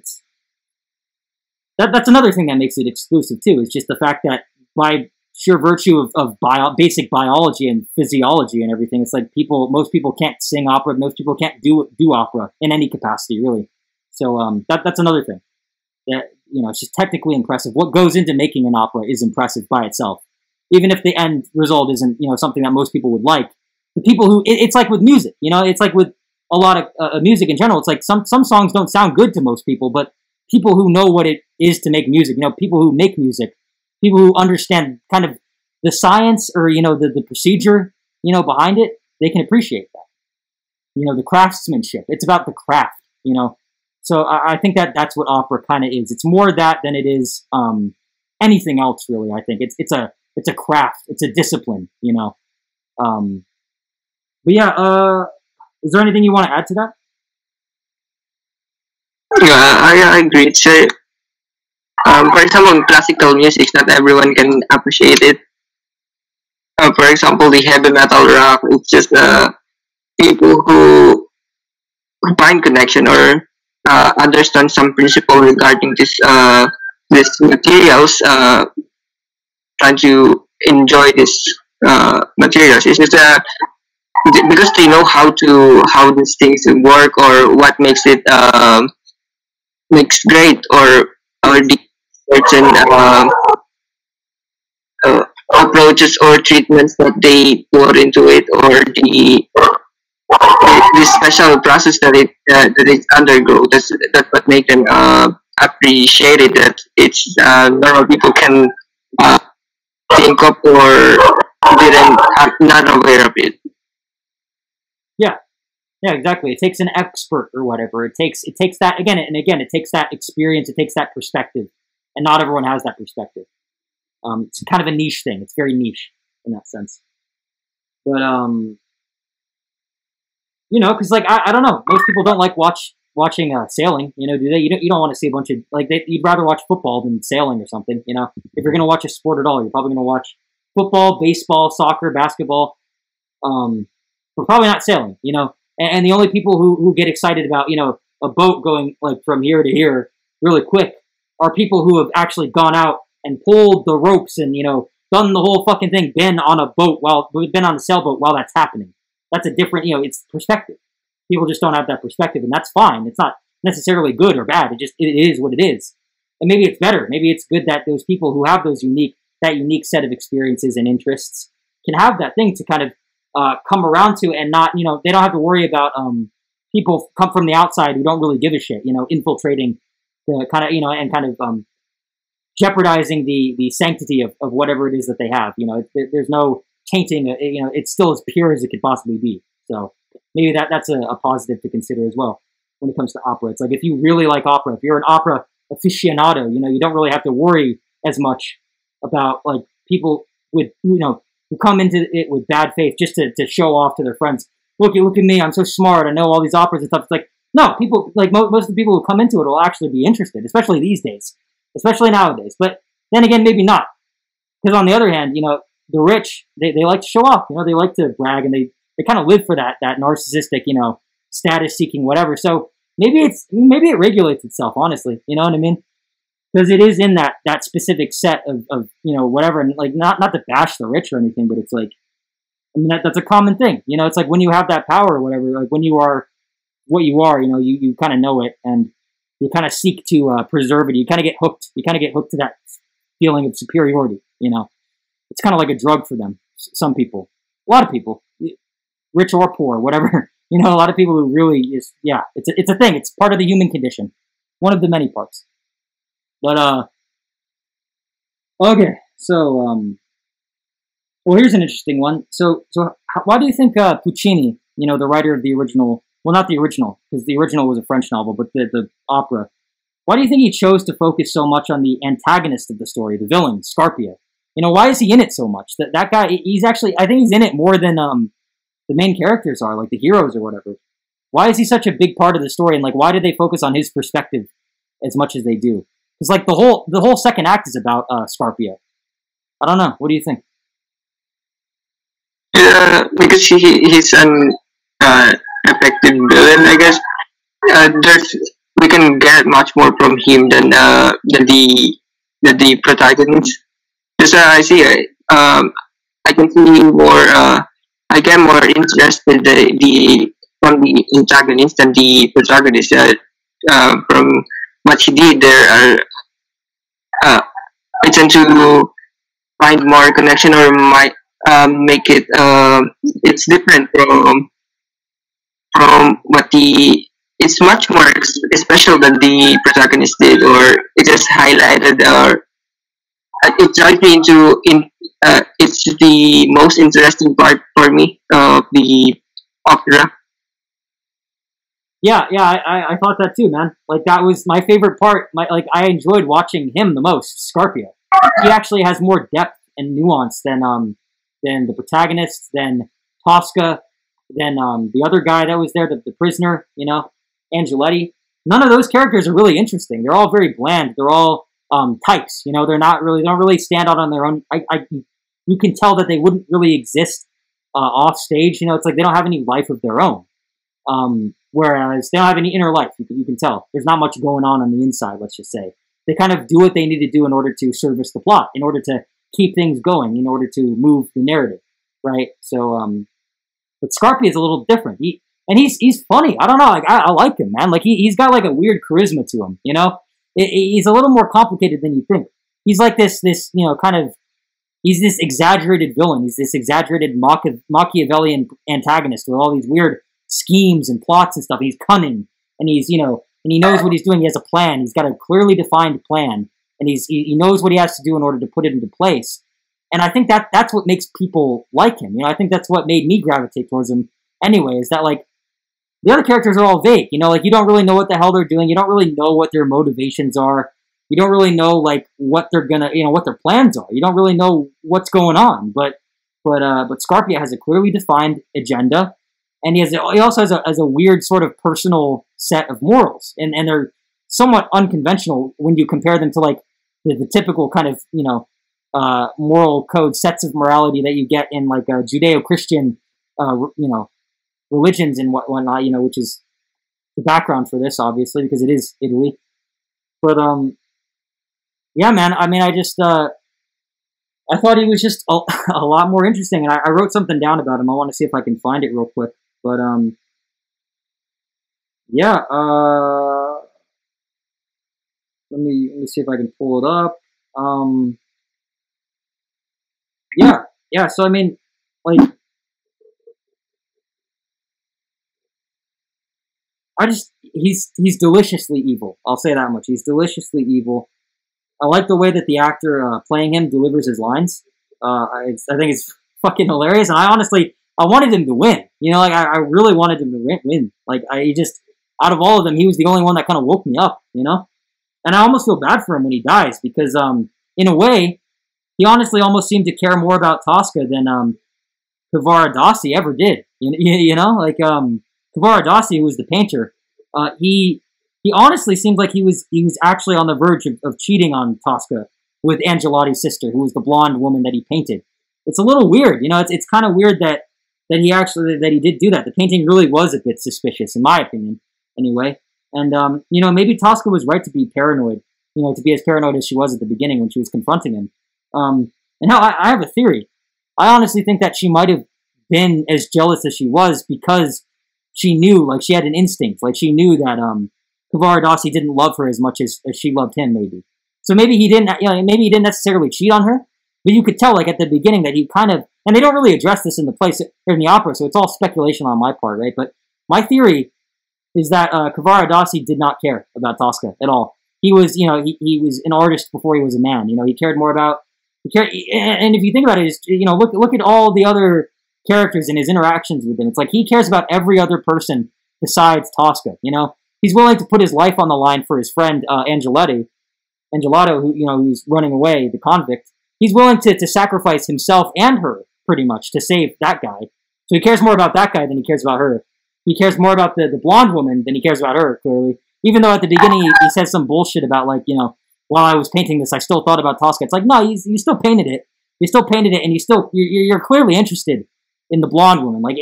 that's another thing that makes it exclusive too, is just the fact that by sheer virtue of basic biology and physiology and everything, it's like most people can't sing opera, most people can't do opera in any capacity, really. So that's another thing. That, it's just technically impressive. What goes into making an opera is impressive by itself, even if the end result isn't something that most people would like. The people who it's like with music, it's like with a lot of music in general. It's like some songs don't sound good to most people, but people who know what it is to make music, people who make music, people who understand kind of the science or, the procedure, behind it, they can appreciate that. The craftsmanship. It's about the craft, So I think that's what opera kind of is. It's more that than it is, anything else really. I think it's a craft, it's a discipline, you know. But yeah, is there anything you want to add to that? Yeah, I agree. So, for example, in classical music, not everyone can appreciate it. For example, the heavy metal rock, it's just people who find connection or understand some principle regarding this materials, trying to enjoy this materials. It's just because they know how these things work or what makes it makes great or the certain approaches or treatments that they put into it, or the special process that it undergo. That's what makes them appreciate it. That it's normal people can uh, think of or didn't not aware of it. Yeah. Yeah, exactly. It takes an expert or whatever. It takes that again and again. It takes that experience. It takes that perspective, and not everyone has that perspective. It's kind of a niche thing. It's very niche in that sense. But you know, because like I don't know, most people don't like watching sailing. You know, do they? You don't want to see a bunch of like you'd rather watch football than sailing or something. You know, if you're gonna watch a sport at all, you're probably gonna watch football, baseball, soccer, basketball. But probably not sailing. You know. And the only people who get excited about, you know, a boat going like from here to here really quick are people who have actually gone out and pulled the ropes and, you know, done the whole fucking thing, been on a boat been on a sailboat while that's happening. That's a different, you know, it's perspective. People just don't have that perspective, and that's fine. It's not necessarily good or bad. It is what it is. And maybe it's better. Maybe it's good that those people who have that unique set of experiences and interests can have that thing to kind of come around to, and not, you know, they don't have to worry about people come from the outside who don't really give a shit, you know, infiltrating the kind of, you know, and kind of jeopardizing the sanctity of whatever it is that they have. You know, there's no tainting, you know, it's still as pure as it could possibly be. So maybe that's a positive to consider as well when it comes to opera. It's like, if you really like opera, if you're an opera aficionado, you know, you don't really have to worry as much about like people with, you know, who come into it with bad faith just to show off to their friends. Look at me, I'm so smart, I know all these operas and stuff. It's like, no, people, like most of the people who come into it will actually be interested, especially these days, especially nowadays. But then again, maybe not. Because on the other hand, you know, the rich, they like to show off, you know, they like to brag, and they kind of live for that narcissistic, you know, status seeking, whatever. So maybe it regulates itself, honestly, you know what I mean? Because it is in that specific set of you know, whatever, and like not to bash the rich or anything, but it's like, I mean, that's a common thing, you know. It's like when you have that power or whatever, like when you are what you are, you know, you kind of know it, and you kind of seek to preserve it. You kind of get hooked. You kind of get hooked to that feeling of superiority, you know. It's kind of like a drug for them. Some people, a lot of people, rich or poor, whatever, you know, a lot of people who really is, yeah, it's a thing. It's part of the human condition, one of the many parts. But okay, so well, here's an interesting one. So why do you think Puccini, you know, the writer of the original, well, not the original, because the original was a French novel, but the opera, why do you think he chose to focus so much on the antagonist of the story, the villain, Scarpia? You know, why is he in it so much? That guy, he's actually, I think he's in it more than the main characters are, like the heroes or whatever. Why is he such a big part of the story, and like, why did they focus on his perspective as much as they do? Because like the whole second act is about Scarpia. I don't know. What do you think? Yeah, because he's an effective villain, I guess. We can get much more from him than the protagonist. Because I see, I can see more. I get more interested from the antagonist than the protagonist. From what he did there, I tend to find more connection, or might make it it's different from what it's much more special than the protagonist did, or it just highlighted, or it dragged me it's the most interesting part for me of the opera. Yeah, I thought that too, man. Like that was my favorite part. I enjoyed watching him the most, Scarpia. he actually has more depth and nuance than the protagonist, than Tosca, than the other guy that was there, the prisoner, you know, Angeletti. None of those characters are really interesting. They're all very bland. They're all types, you know. They don't really stand out on their own. You can tell that they wouldn't really exist off stage. You know, it's like they don't have any life of their own. Whereas they don't have any inner life. You can tell. There's not much going on the inside, let's just say. They kind of do what they need to do in order to service the plot, in order to keep things going, in order to move the narrative, right? So, but Scarpia is a little different. He's funny. I don't know. Like, I like him, man. Like, he's got like a weird charisma to him, you know? He's a little more complicated than you think. He's like this, you know, kind of, he's this exaggerated villain. He's this exaggerated Machiavellian antagonist with all these weird schemes and plots and stuff. He's cunning, and he's, you know, and he knows what he's doing. He has a plan. He's got a clearly defined plan, and he knows what he has to do in order to put it into place. And I think that's what makes people like him. You know, I think that's what made me gravitate towards him anyway, is that, like, the other characters are all vague. You know, like, you don't really know what the hell they're doing. You don't really know what their motivations are. You don't really know, like, what they're gonna, you know, what their plans are. You don't really know what's going on. But Scarpia has a clearly defined agenda, and he also has a weird sort of personal set of morals, and they're somewhat unconventional when you compare them to, like, the typical kind of, you know, moral code sets of morality that you get in, like, Judeo-Christian, you know, religions and whatnot, you know, which is the background for this, obviously, because it is Italy. But yeah, man. I mean, I thought he was just a lot more interesting, and I wrote something down about him. I want to see if I can find it real quick. But yeah. Let me see if I can pull it up. Yeah. So I mean, like, he's deliciously evil. I'll say that much. He's deliciously evil. I like the way that the actor playing him delivers his lines. I think it's fucking hilarious, and I wanted him to win. You know, like, I really wanted him to win. Like, out of all of them, he was the only one that kind of woke me up, you know? And I almost feel bad for him when he dies, because in a way, he honestly almost seemed to care more about Tosca than Cavaradossi ever did. You know, like, Cavaradossi, who was the painter, he honestly seemed like he was actually on the verge of cheating on Tosca with Angelotti's sister, who was the blonde woman that he painted. It's a little weird, you know. It's kind of weird that he did do that. The painting really was a bit suspicious, in my opinion, anyway. And you know, maybe Tosca was right to be paranoid, you know, to be as paranoid as she was at the beginning when she was confronting him. And now I have a theory. I honestly think that she might have been as jealous as she was because she knew, like, she had an instinct, like, she knew that Cavaradossi didn't love her as much as she loved him, maybe. So maybe he didn't, you know, maybe he didn't necessarily cheat on her, but you could tell, like, at the beginning that he kind of, and they don't really address this in the place or in the opera, so it's all speculation on my part, right? But my theory is that Cavaradossi did not care about Tosca at all. He was, you know, he was an artist before he was a man. You know, he cared more about, and if you think about it, you know, look at all the other characters and his interactions with them. It's like he cares about every other person besides Tosca. You know, he's willing to put his life on the line for his friend Angelato, who, you know, who's running away, the convict. He's willing to sacrifice himself and her, pretty much, to save that guy. So he cares more about that guy than he cares about her. He cares more about the blonde woman than he cares about her, clearly. Even though at the beginning he says some bullshit about, like, you know, while I was painting this, I still thought about Tosca. It's like, no, you still painted it. You still painted it, and you're clearly interested in the blonde woman. Like,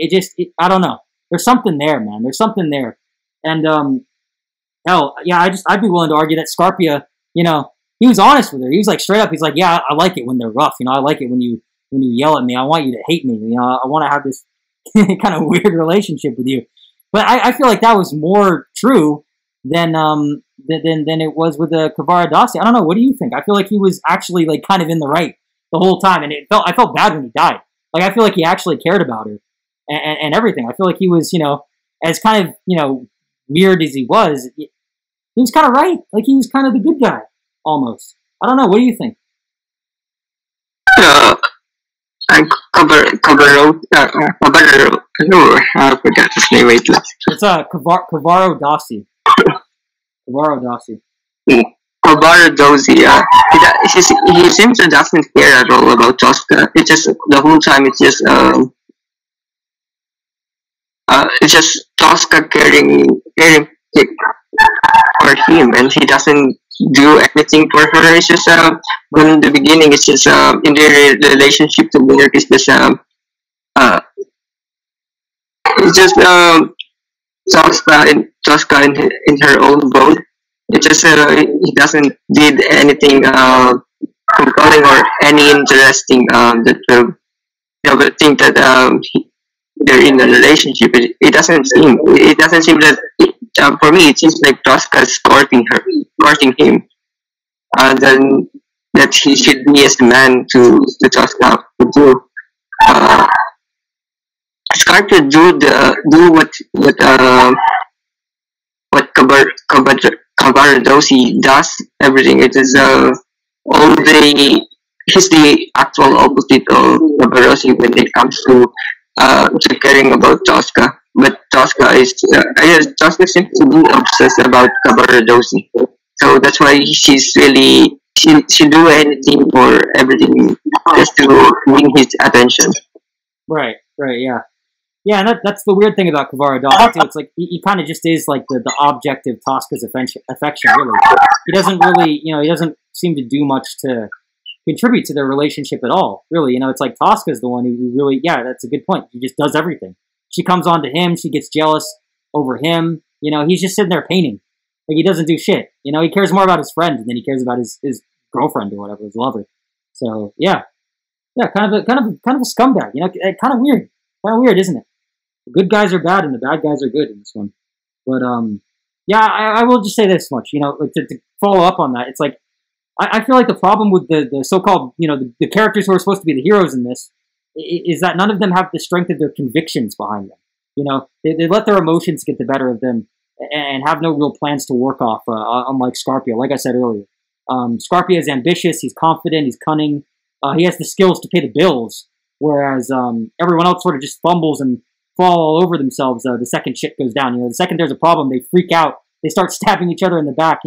I don't know. There's something there, man. There's something there. And, hell, yeah, I'd be willing to argue that Scarpia, you know, he was honest with her. He was, like, straight up, he's like, yeah, I like it when they're rough. You know, I like it when you yell at me. I want you to hate me. You know, I want to have this kind of weird relationship with you. But I feel like that was more true than it was with Cavaradossi. I don't know. What do you think? I feel like he was actually, like, kind of in the right the whole time, and I felt bad when he died. Like, I feel like he actually cared about her and everything. I feel like he was, you know, as kind of, you know, weird as he was kind of right. Like, he was kind of the good guy almost. I don't know. What do you think? I forgot his name. Wait, it's Cavaradossi. Cavaradossi. Cavaradossi, he seems to doesn't care at all about Tosca. It's just the whole time. It's just Tosca caring for him, and he doesn't do anything for her. It's just from the beginning. It's just in their relationship together. Uh, it's just Tosca in her own boat. It's just he doesn't did anything compelling or any interesting that would think that they're in a relationship. It doesn't seem. It doesn't seem that. For me, it seems like Tosca's courting him, and then that he should be as a man to Tosca to do. Uh, Scarpia do what Cavaradossi does everything. It is all the he's the actual opposite of Cavaradossi when it comes to caring about Tosca. But Tosca Tosca seems to be obsessed about Cavaradossi. So that's why she do anything for everything just to win his attention. Right, yeah. Yeah, and that's the weird thing about Cavaradossi too. It's like he kind of just is like the object of Tosca's affection. Really, he doesn't seem to do much to contribute to their relationship at all. Really, it's like Tosca's the one who really, yeah, that's a good point. He just does everything. She comes on to him. She gets jealous over him. He's just sitting there painting. Like he doesn't do shit. He cares more about his friend than he cares about his girlfriend or whatever, his lover. So yeah, kind of a scumbag. Kind of weird, isn't it? The good guys are bad and the bad guys are good in this one. But yeah, I will just say this much. To follow up on that, it's like I feel like the problem with the so-called the characters who are supposed to be the heroes in this is that none of them have the strength of their convictions behind them. They let their emotions get the better of them and have no real plans to work off, unlike Scarpia. Like I said earlier, Scarpia is ambitious, he's confident, he's cunning, he has the skills to pay the bills, whereas everyone else sort of just fumbles and fall all over themselves the second shit goes down. The second there's a problem, they freak out, they start stabbing each other in the back.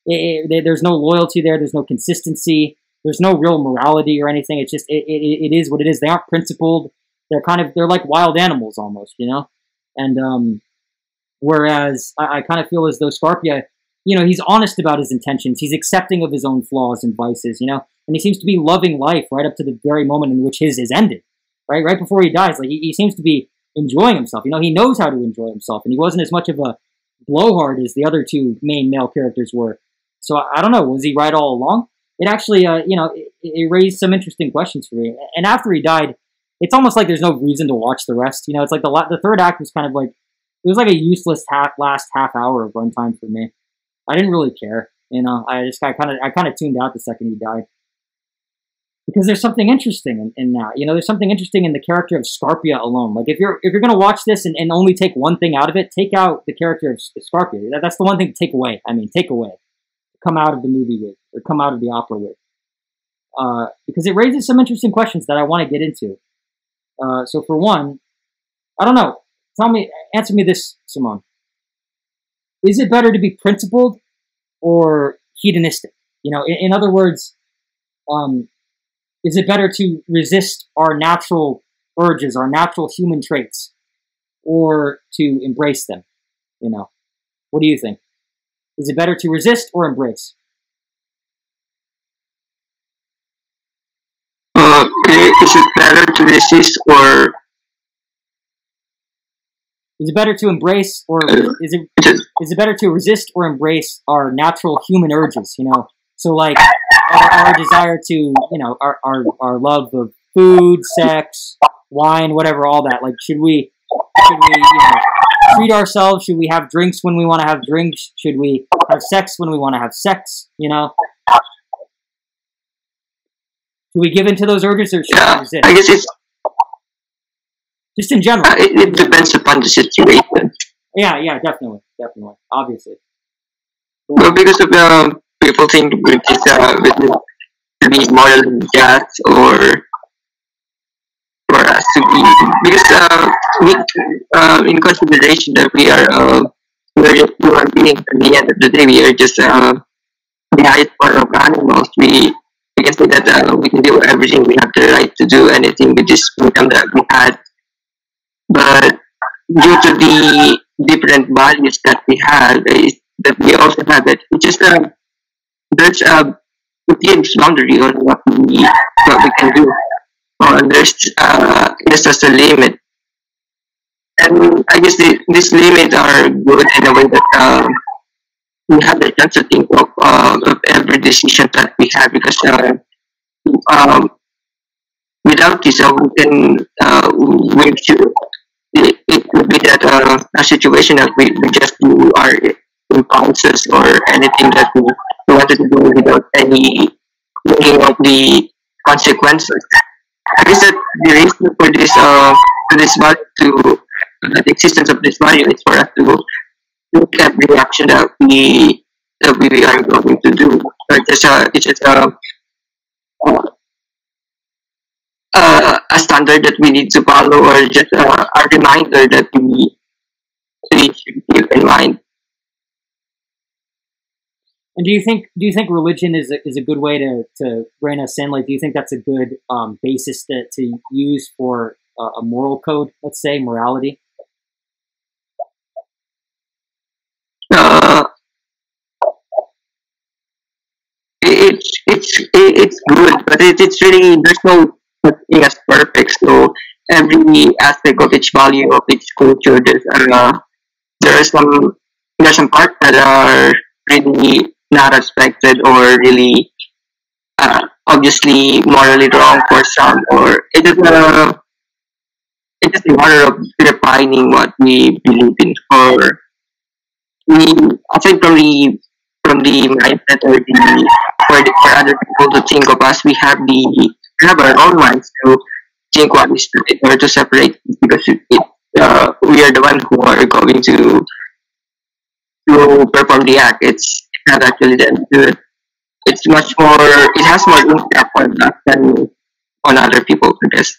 There's no loyalty there, there's no consistency, there's no real morality or anything. It's just it is what it is. They aren't principled. They're like wild animals almost, And whereas I kind of feel as though Scarpia, he's honest about his intentions. He's accepting of his own flaws and vices, and he seems to be loving life right up to the very moment in which his is ended, right before he dies. Like he seems to be enjoying himself. He knows how to enjoy himself, and he wasn't as much of a blowhard as the other two main male characters were. So I don't know, was he right all along? It actually, it raised some interesting questions for me. And after he died, it's almost like there's no reason to watch the rest. It's like the third act was kind of like, it was like a useless last half hour of runtime for me. I didn't really care. I kind of tuned out the second he died. Because there's something interesting in that. There's something interesting in the character of Scarpia alone. Like if you're gonna watch this and only take one thing out of it, take out the character of Scarpia. That's the one thing to take away. Take away. Come out of the movie with, or come out of the opera with. Because it raises some interesting questions that I want to get into. So for one, I don't know. Answer me this, Simone. Is it better to be principled or hedonistic? In other words, is it better to resist our natural urges, our natural human traits, or to embrace them? What do you think? Is it better to resist or embrace? Is it better to resist or? Is it better to embrace or is it better to resist or embrace our natural human urges? So like our desire to, our love of food, sex, wine, whatever, all that. Like, should we treat ourselves? Should we have drinks when we want to have drinks? Should we have sex when we want to have sex? Should we give in to those urges or should we resist? I guess it's just in general. It depends upon the situation. Yeah, definitely, obviously. Well, because of people think with this moral jazz or for us to be, because in consideration that we're human beings, at the end of the day we are just the highest part of animals, we can say that we can do everything. We have the right to do anything with this freedom that we had. But due to the different values that we have, is that we also have it. It's just there's a huge boundary on what we can do. There's just a limit, and I guess this limit are good in a way that we have the chance to think of every decision that we have because um, without this, we can we should, it could be that a situation that we just do our impulses or anything that we wanted to do without any thinking of the consequences. I guess that the reason for this value to the existence of this value is for us to look at the action that we are going to do. So it's just a standard that we need to follow, or just a reminder that we should keep in mind. And do you think religion is a good way to rein us in? Like, do you think that's a good basis to use for a moral code? Let's say morality. Uh, it's good, but it's really there's no such thing as perfect. So every aspect of each value of each culture, there are some parts that are really not respected or really obviously morally wrong for some, or it is a matter of defining what we believe in, or we aside from the mindset or for other people to think of us, we have our own minds to think what is right or to separate because we are the one who are going to perform the act. It's not actually them. It's much more. It has more impact on us than on other people. I guess.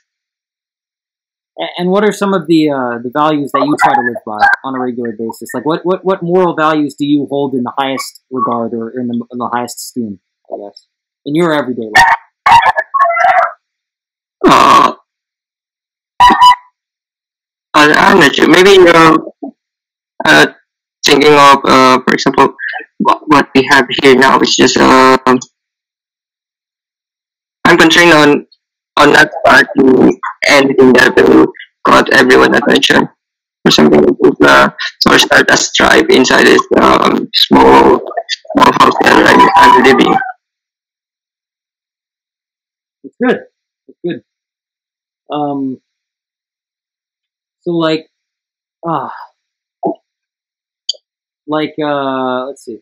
And what are some of the values that you try to live by on a regular basis? Like, what moral values do you hold in the highest regard or in the highest esteem? I guess in your everyday life. Uh, I'm not sure. Maybe uh, thinking of for example, what we have here now is just I'm concerned on not starting anything that will caught everyone attention or something like this. So start a strife inside this small house that I'm living. It's good. It's good. Um, so let's see.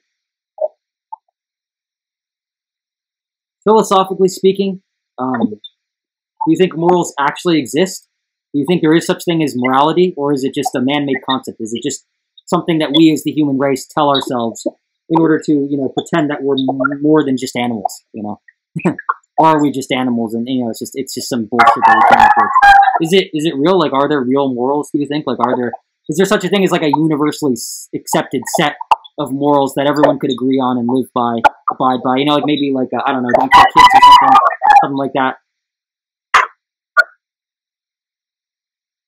Philosophically speaking, do you think morals actually exist? Do you think there is such thing as morality, or is it just a man-made concept? Is it just something that we as the human race tell ourselves in order to, pretend that we're more than just animals? Are we just animals? And it's just some bullshit that we come up with. Is it real? Like, are there real morals? Do you think? Like, is there such a thing as like a universally accepted set of morals that everyone could agree on and live by, abide by? Like maybe like I don't know, don't kill kids or something like that.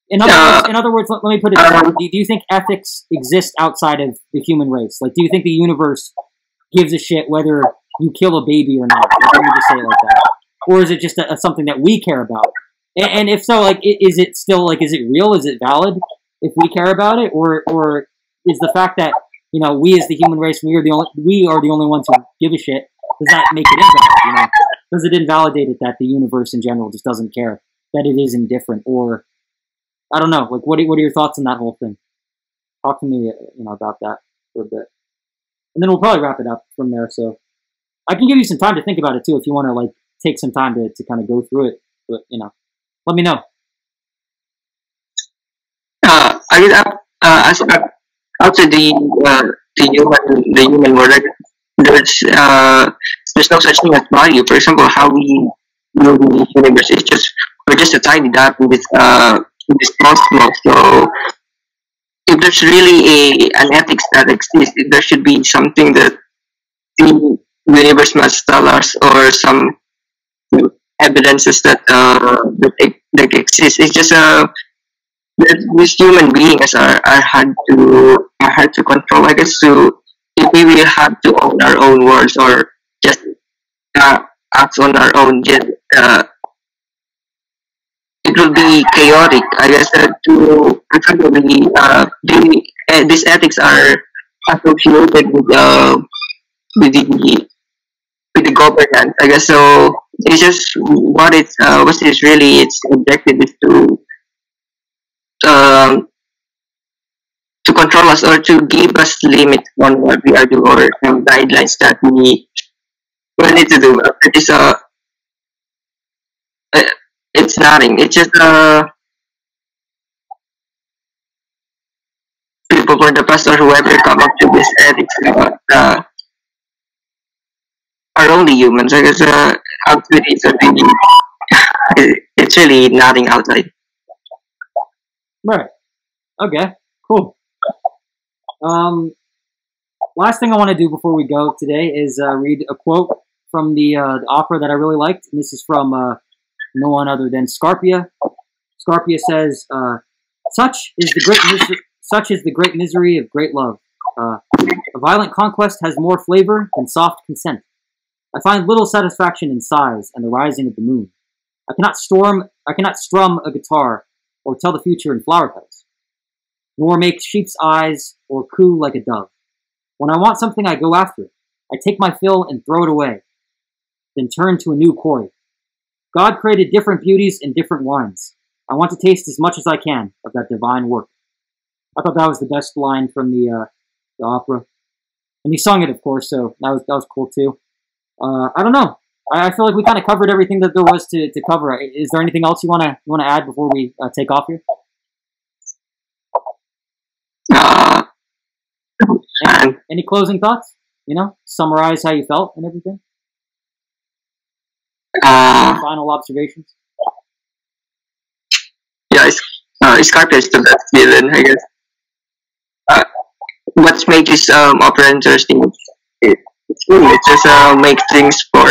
In other words, let me put it this way. Do you think ethics exist outside of the human race? Like, do you think the universe gives a shit whether you kill a baby or not? Let me just say it like that. Or is it just something that we care about? And if so, like, is it still, like, is it real? Is it valid if we care about it? Or is the fact that, we as the human race, we are the only ones who give a shit, does that make it invalid? Does it invalidate it that the universe in general just doesn't care, that it is indifferent? Or I don't know. Like, what are your thoughts on that whole thing? Talk to me, about that for a bit, and then we'll probably wrap it up from there. So I can give you some time to think about it too, if you want to like take some time to kind of go through it. But let me know. I guess as outside the human world, like, there's no such thing as value. For example, how we know the universe is just we're just a tiny dot in this cosmos. So if there's really an ethics that exists, there should be something that the universe must tell us, or some evidences that exist. It's just that these human beings are hard to control. I guess to if we will have to own our own worlds or just uh, act on our own, it will be chaotic. I guess to for example, these ethics are associated with the with the governance. I guess so. It's just what is really its objective is um, to control us or to give us limits on what we are doing or some guidelines that we need to do. Uh, it's nothing. It's just people from the past or whoever come up to this ethics are only humans. I guess outside it's it's really nothing outside. Right. Okay. Cool. Last thing I want to do before we go today is read a quote from the opera that I really liked, and this is from no one other than Scarpia. Scarpia says, such is the great misery of great love. A violent conquest has more flavor than soft consent. I find little satisfaction in sighs and the rising of the moon. I cannot strum a guitar or tell the future in flower petals, nor make sheep's eyes or coo like a dove. When I want something, I go after it. I take my fill and throw it away, then turn to a new quarry. God created different beauties and different wines. I want to taste as much as I can of that divine work. I thought that was the best line from the opera, and he sung it, of course. So that was cool too. I don't know. I feel like we kind of covered everything that there was to cover. Is there anything else you wanna add before we take off here? Uh, Any closing thoughts? Summarize how you felt and everything. Final observations. yeah, Scarpia is the best villain, I guess. What makes this opera interesting? It's just make things for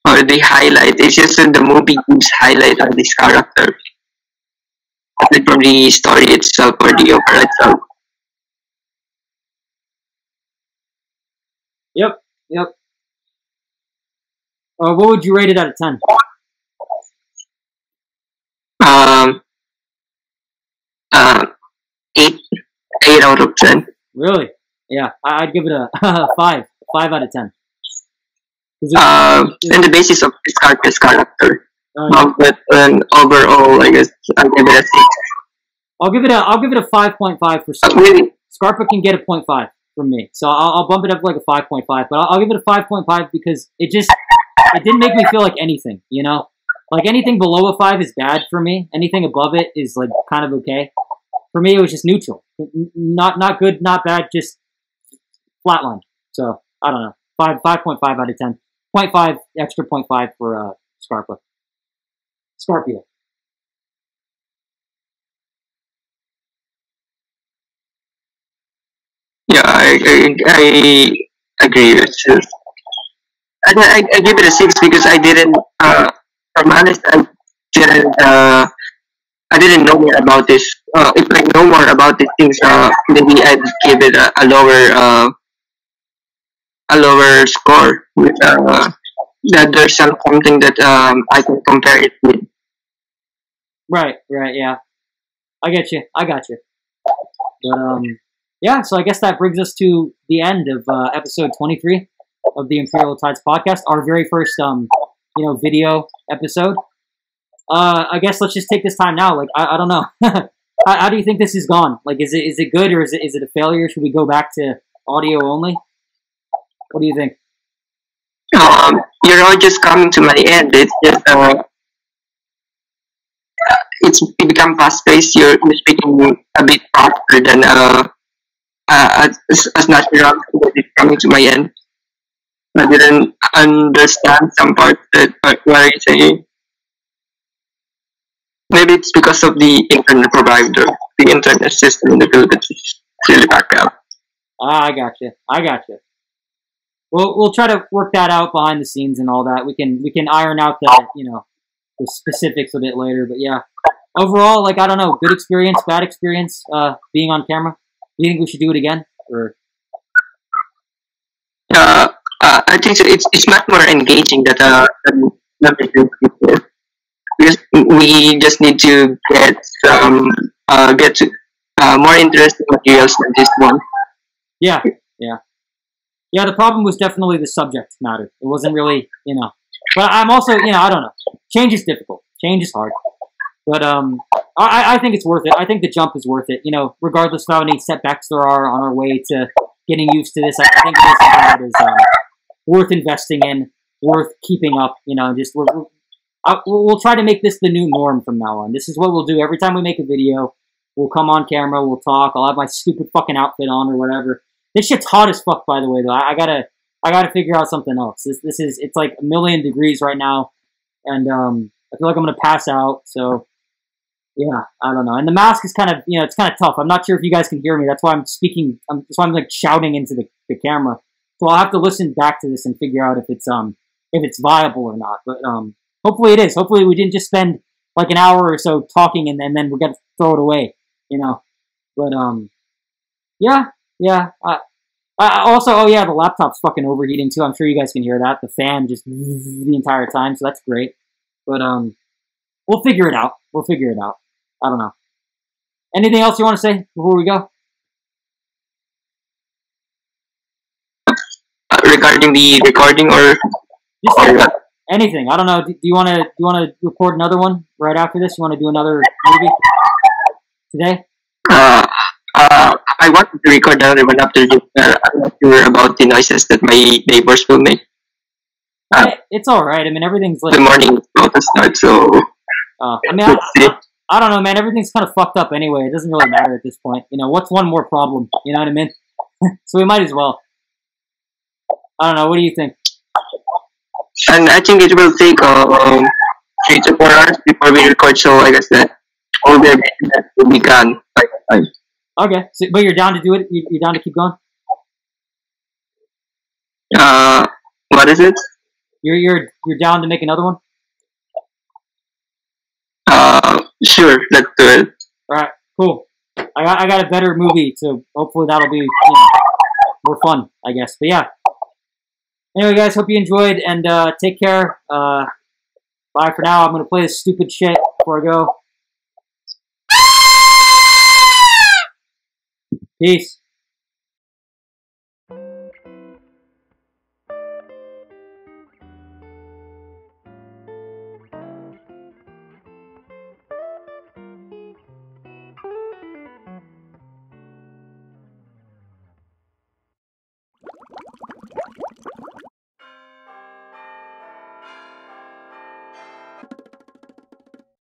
the highlight. It's just the movie gives highlight on this character, aside from the story itself or the opera itself. Yep. What would you rate it out of 10? Um, uh, eight, 8 out of 10. Really? Yeah, I'd give it a 5. 5 out of 10. And the basis of Scarpia's character. Yeah. But overall, I guess I'll give it a 6. I'll give it a 5.5 for Scarpa. Really? Scarpa can get a 0.5 from me, so I'll bump it up to like a 5.5. But I'll give it a 5.5 because it didn't make me feel like anything. Like anything below a 5 is bad for me. Anything above it is like kind of okay. For me, it was just neutral. Not good, not bad, just flatline. So I don't know. 5.5 out of 10. 0.5 extra 0.5 for Scarpia. Yeah, I agree. I give it a 6 because I didn't. From honest, I didn't know more about this. If I know more about these things, maybe I'd give it a lower score. With that there's something that I can compare it with. Right, yeah. I get you. But yeah, so I guess that brings us to the end of episode 23 of the Imperial Tides podcast, our very first video episode. I guess let's just take this time now. Like I don't know. how do you think this has gone? Like is it good or is it a failure? Should we go back to audio only? What do you think? You're all just coming to my end. It's just it become fast paced. You're speaking a bit faster than as natural as it's coming to my end. I didn't understand some parts that what are you saying. Maybe it's because of the internet provider. The internet system in the Philippines is really backed up. I got you. we'll try to work that out behind the scenes and all that. We can iron out the specifics a bit later. But yeah, overall, like, I don't know, good experience, bad experience, being on camera. Do you think we should do it again, or? I think so. It's much more engaging than we did before, because we just need to get to more interesting materials than this one. Yeah, yeah. Yeah, the problem was definitely the subject matter. It wasn't really, But I'm also, I don't know. Change is difficult. Change is hard. But I think it's worth it. I think the jump is worth it. Regardless of how many setbacks there are on our way to getting used to this, I think it is something that is worth investing in, worth keeping up. Just we'll try to make this the new norm from now on. This is what we'll do every time we make a video. We'll come on camera. We'll talk. I'll have my stupid fucking outfit on or whatever. This shit's hot as fuck, by the way, though. I gotta figure out something else. It's like 1,000,000 degrees right now, and I feel like I'm gonna pass out. So yeah, I don't know. And the mask is kind of, it's kind of tough. I'm not sure if you guys can hear me. That's why I'm speaking. That's why I'm like shouting into the camera. So I'll have to listen back to this and figure out if it's viable or not. But hopefully it is. Hopefully we didn't just spend like an hour or so talking and then we got to throw it away. But yeah. Also, oh yeah, the laptop's fucking overheating too. I'm sure you guys can hear that. The fan just the entire time, so that's great. But we'll figure it out. I don't know. Anything else you want to say before we go? Regarding the recording or Just anything. I don't know. Do you want to record another one right after this? You want to do another movie today? I wanted to record another one after this. I'm not sure about the noises that my neighbors will make. It's all right. I mean, everything's like the morning is about to start, so I mean, I don't know, man. Everything's kind of fucked up anyway. It doesn't really matter at this point. What's one more problem? You know what I mean? So we might as well. I don't know. What do you think? And I think it will take 3 to 4 hours before we record. So I guess that all the equipment will be gone by that time. Okay, so, but you're down to do it? You're down to keep going? What is it? You're down to make another one? Sure, let's do it. Alright, cool. I got a better movie, so hopefully that'll be more fun, I guess. But yeah. Anyway, guys, hope you enjoyed, and take care. Bye for now. I'm going to play this stupid shit before I go. Peace.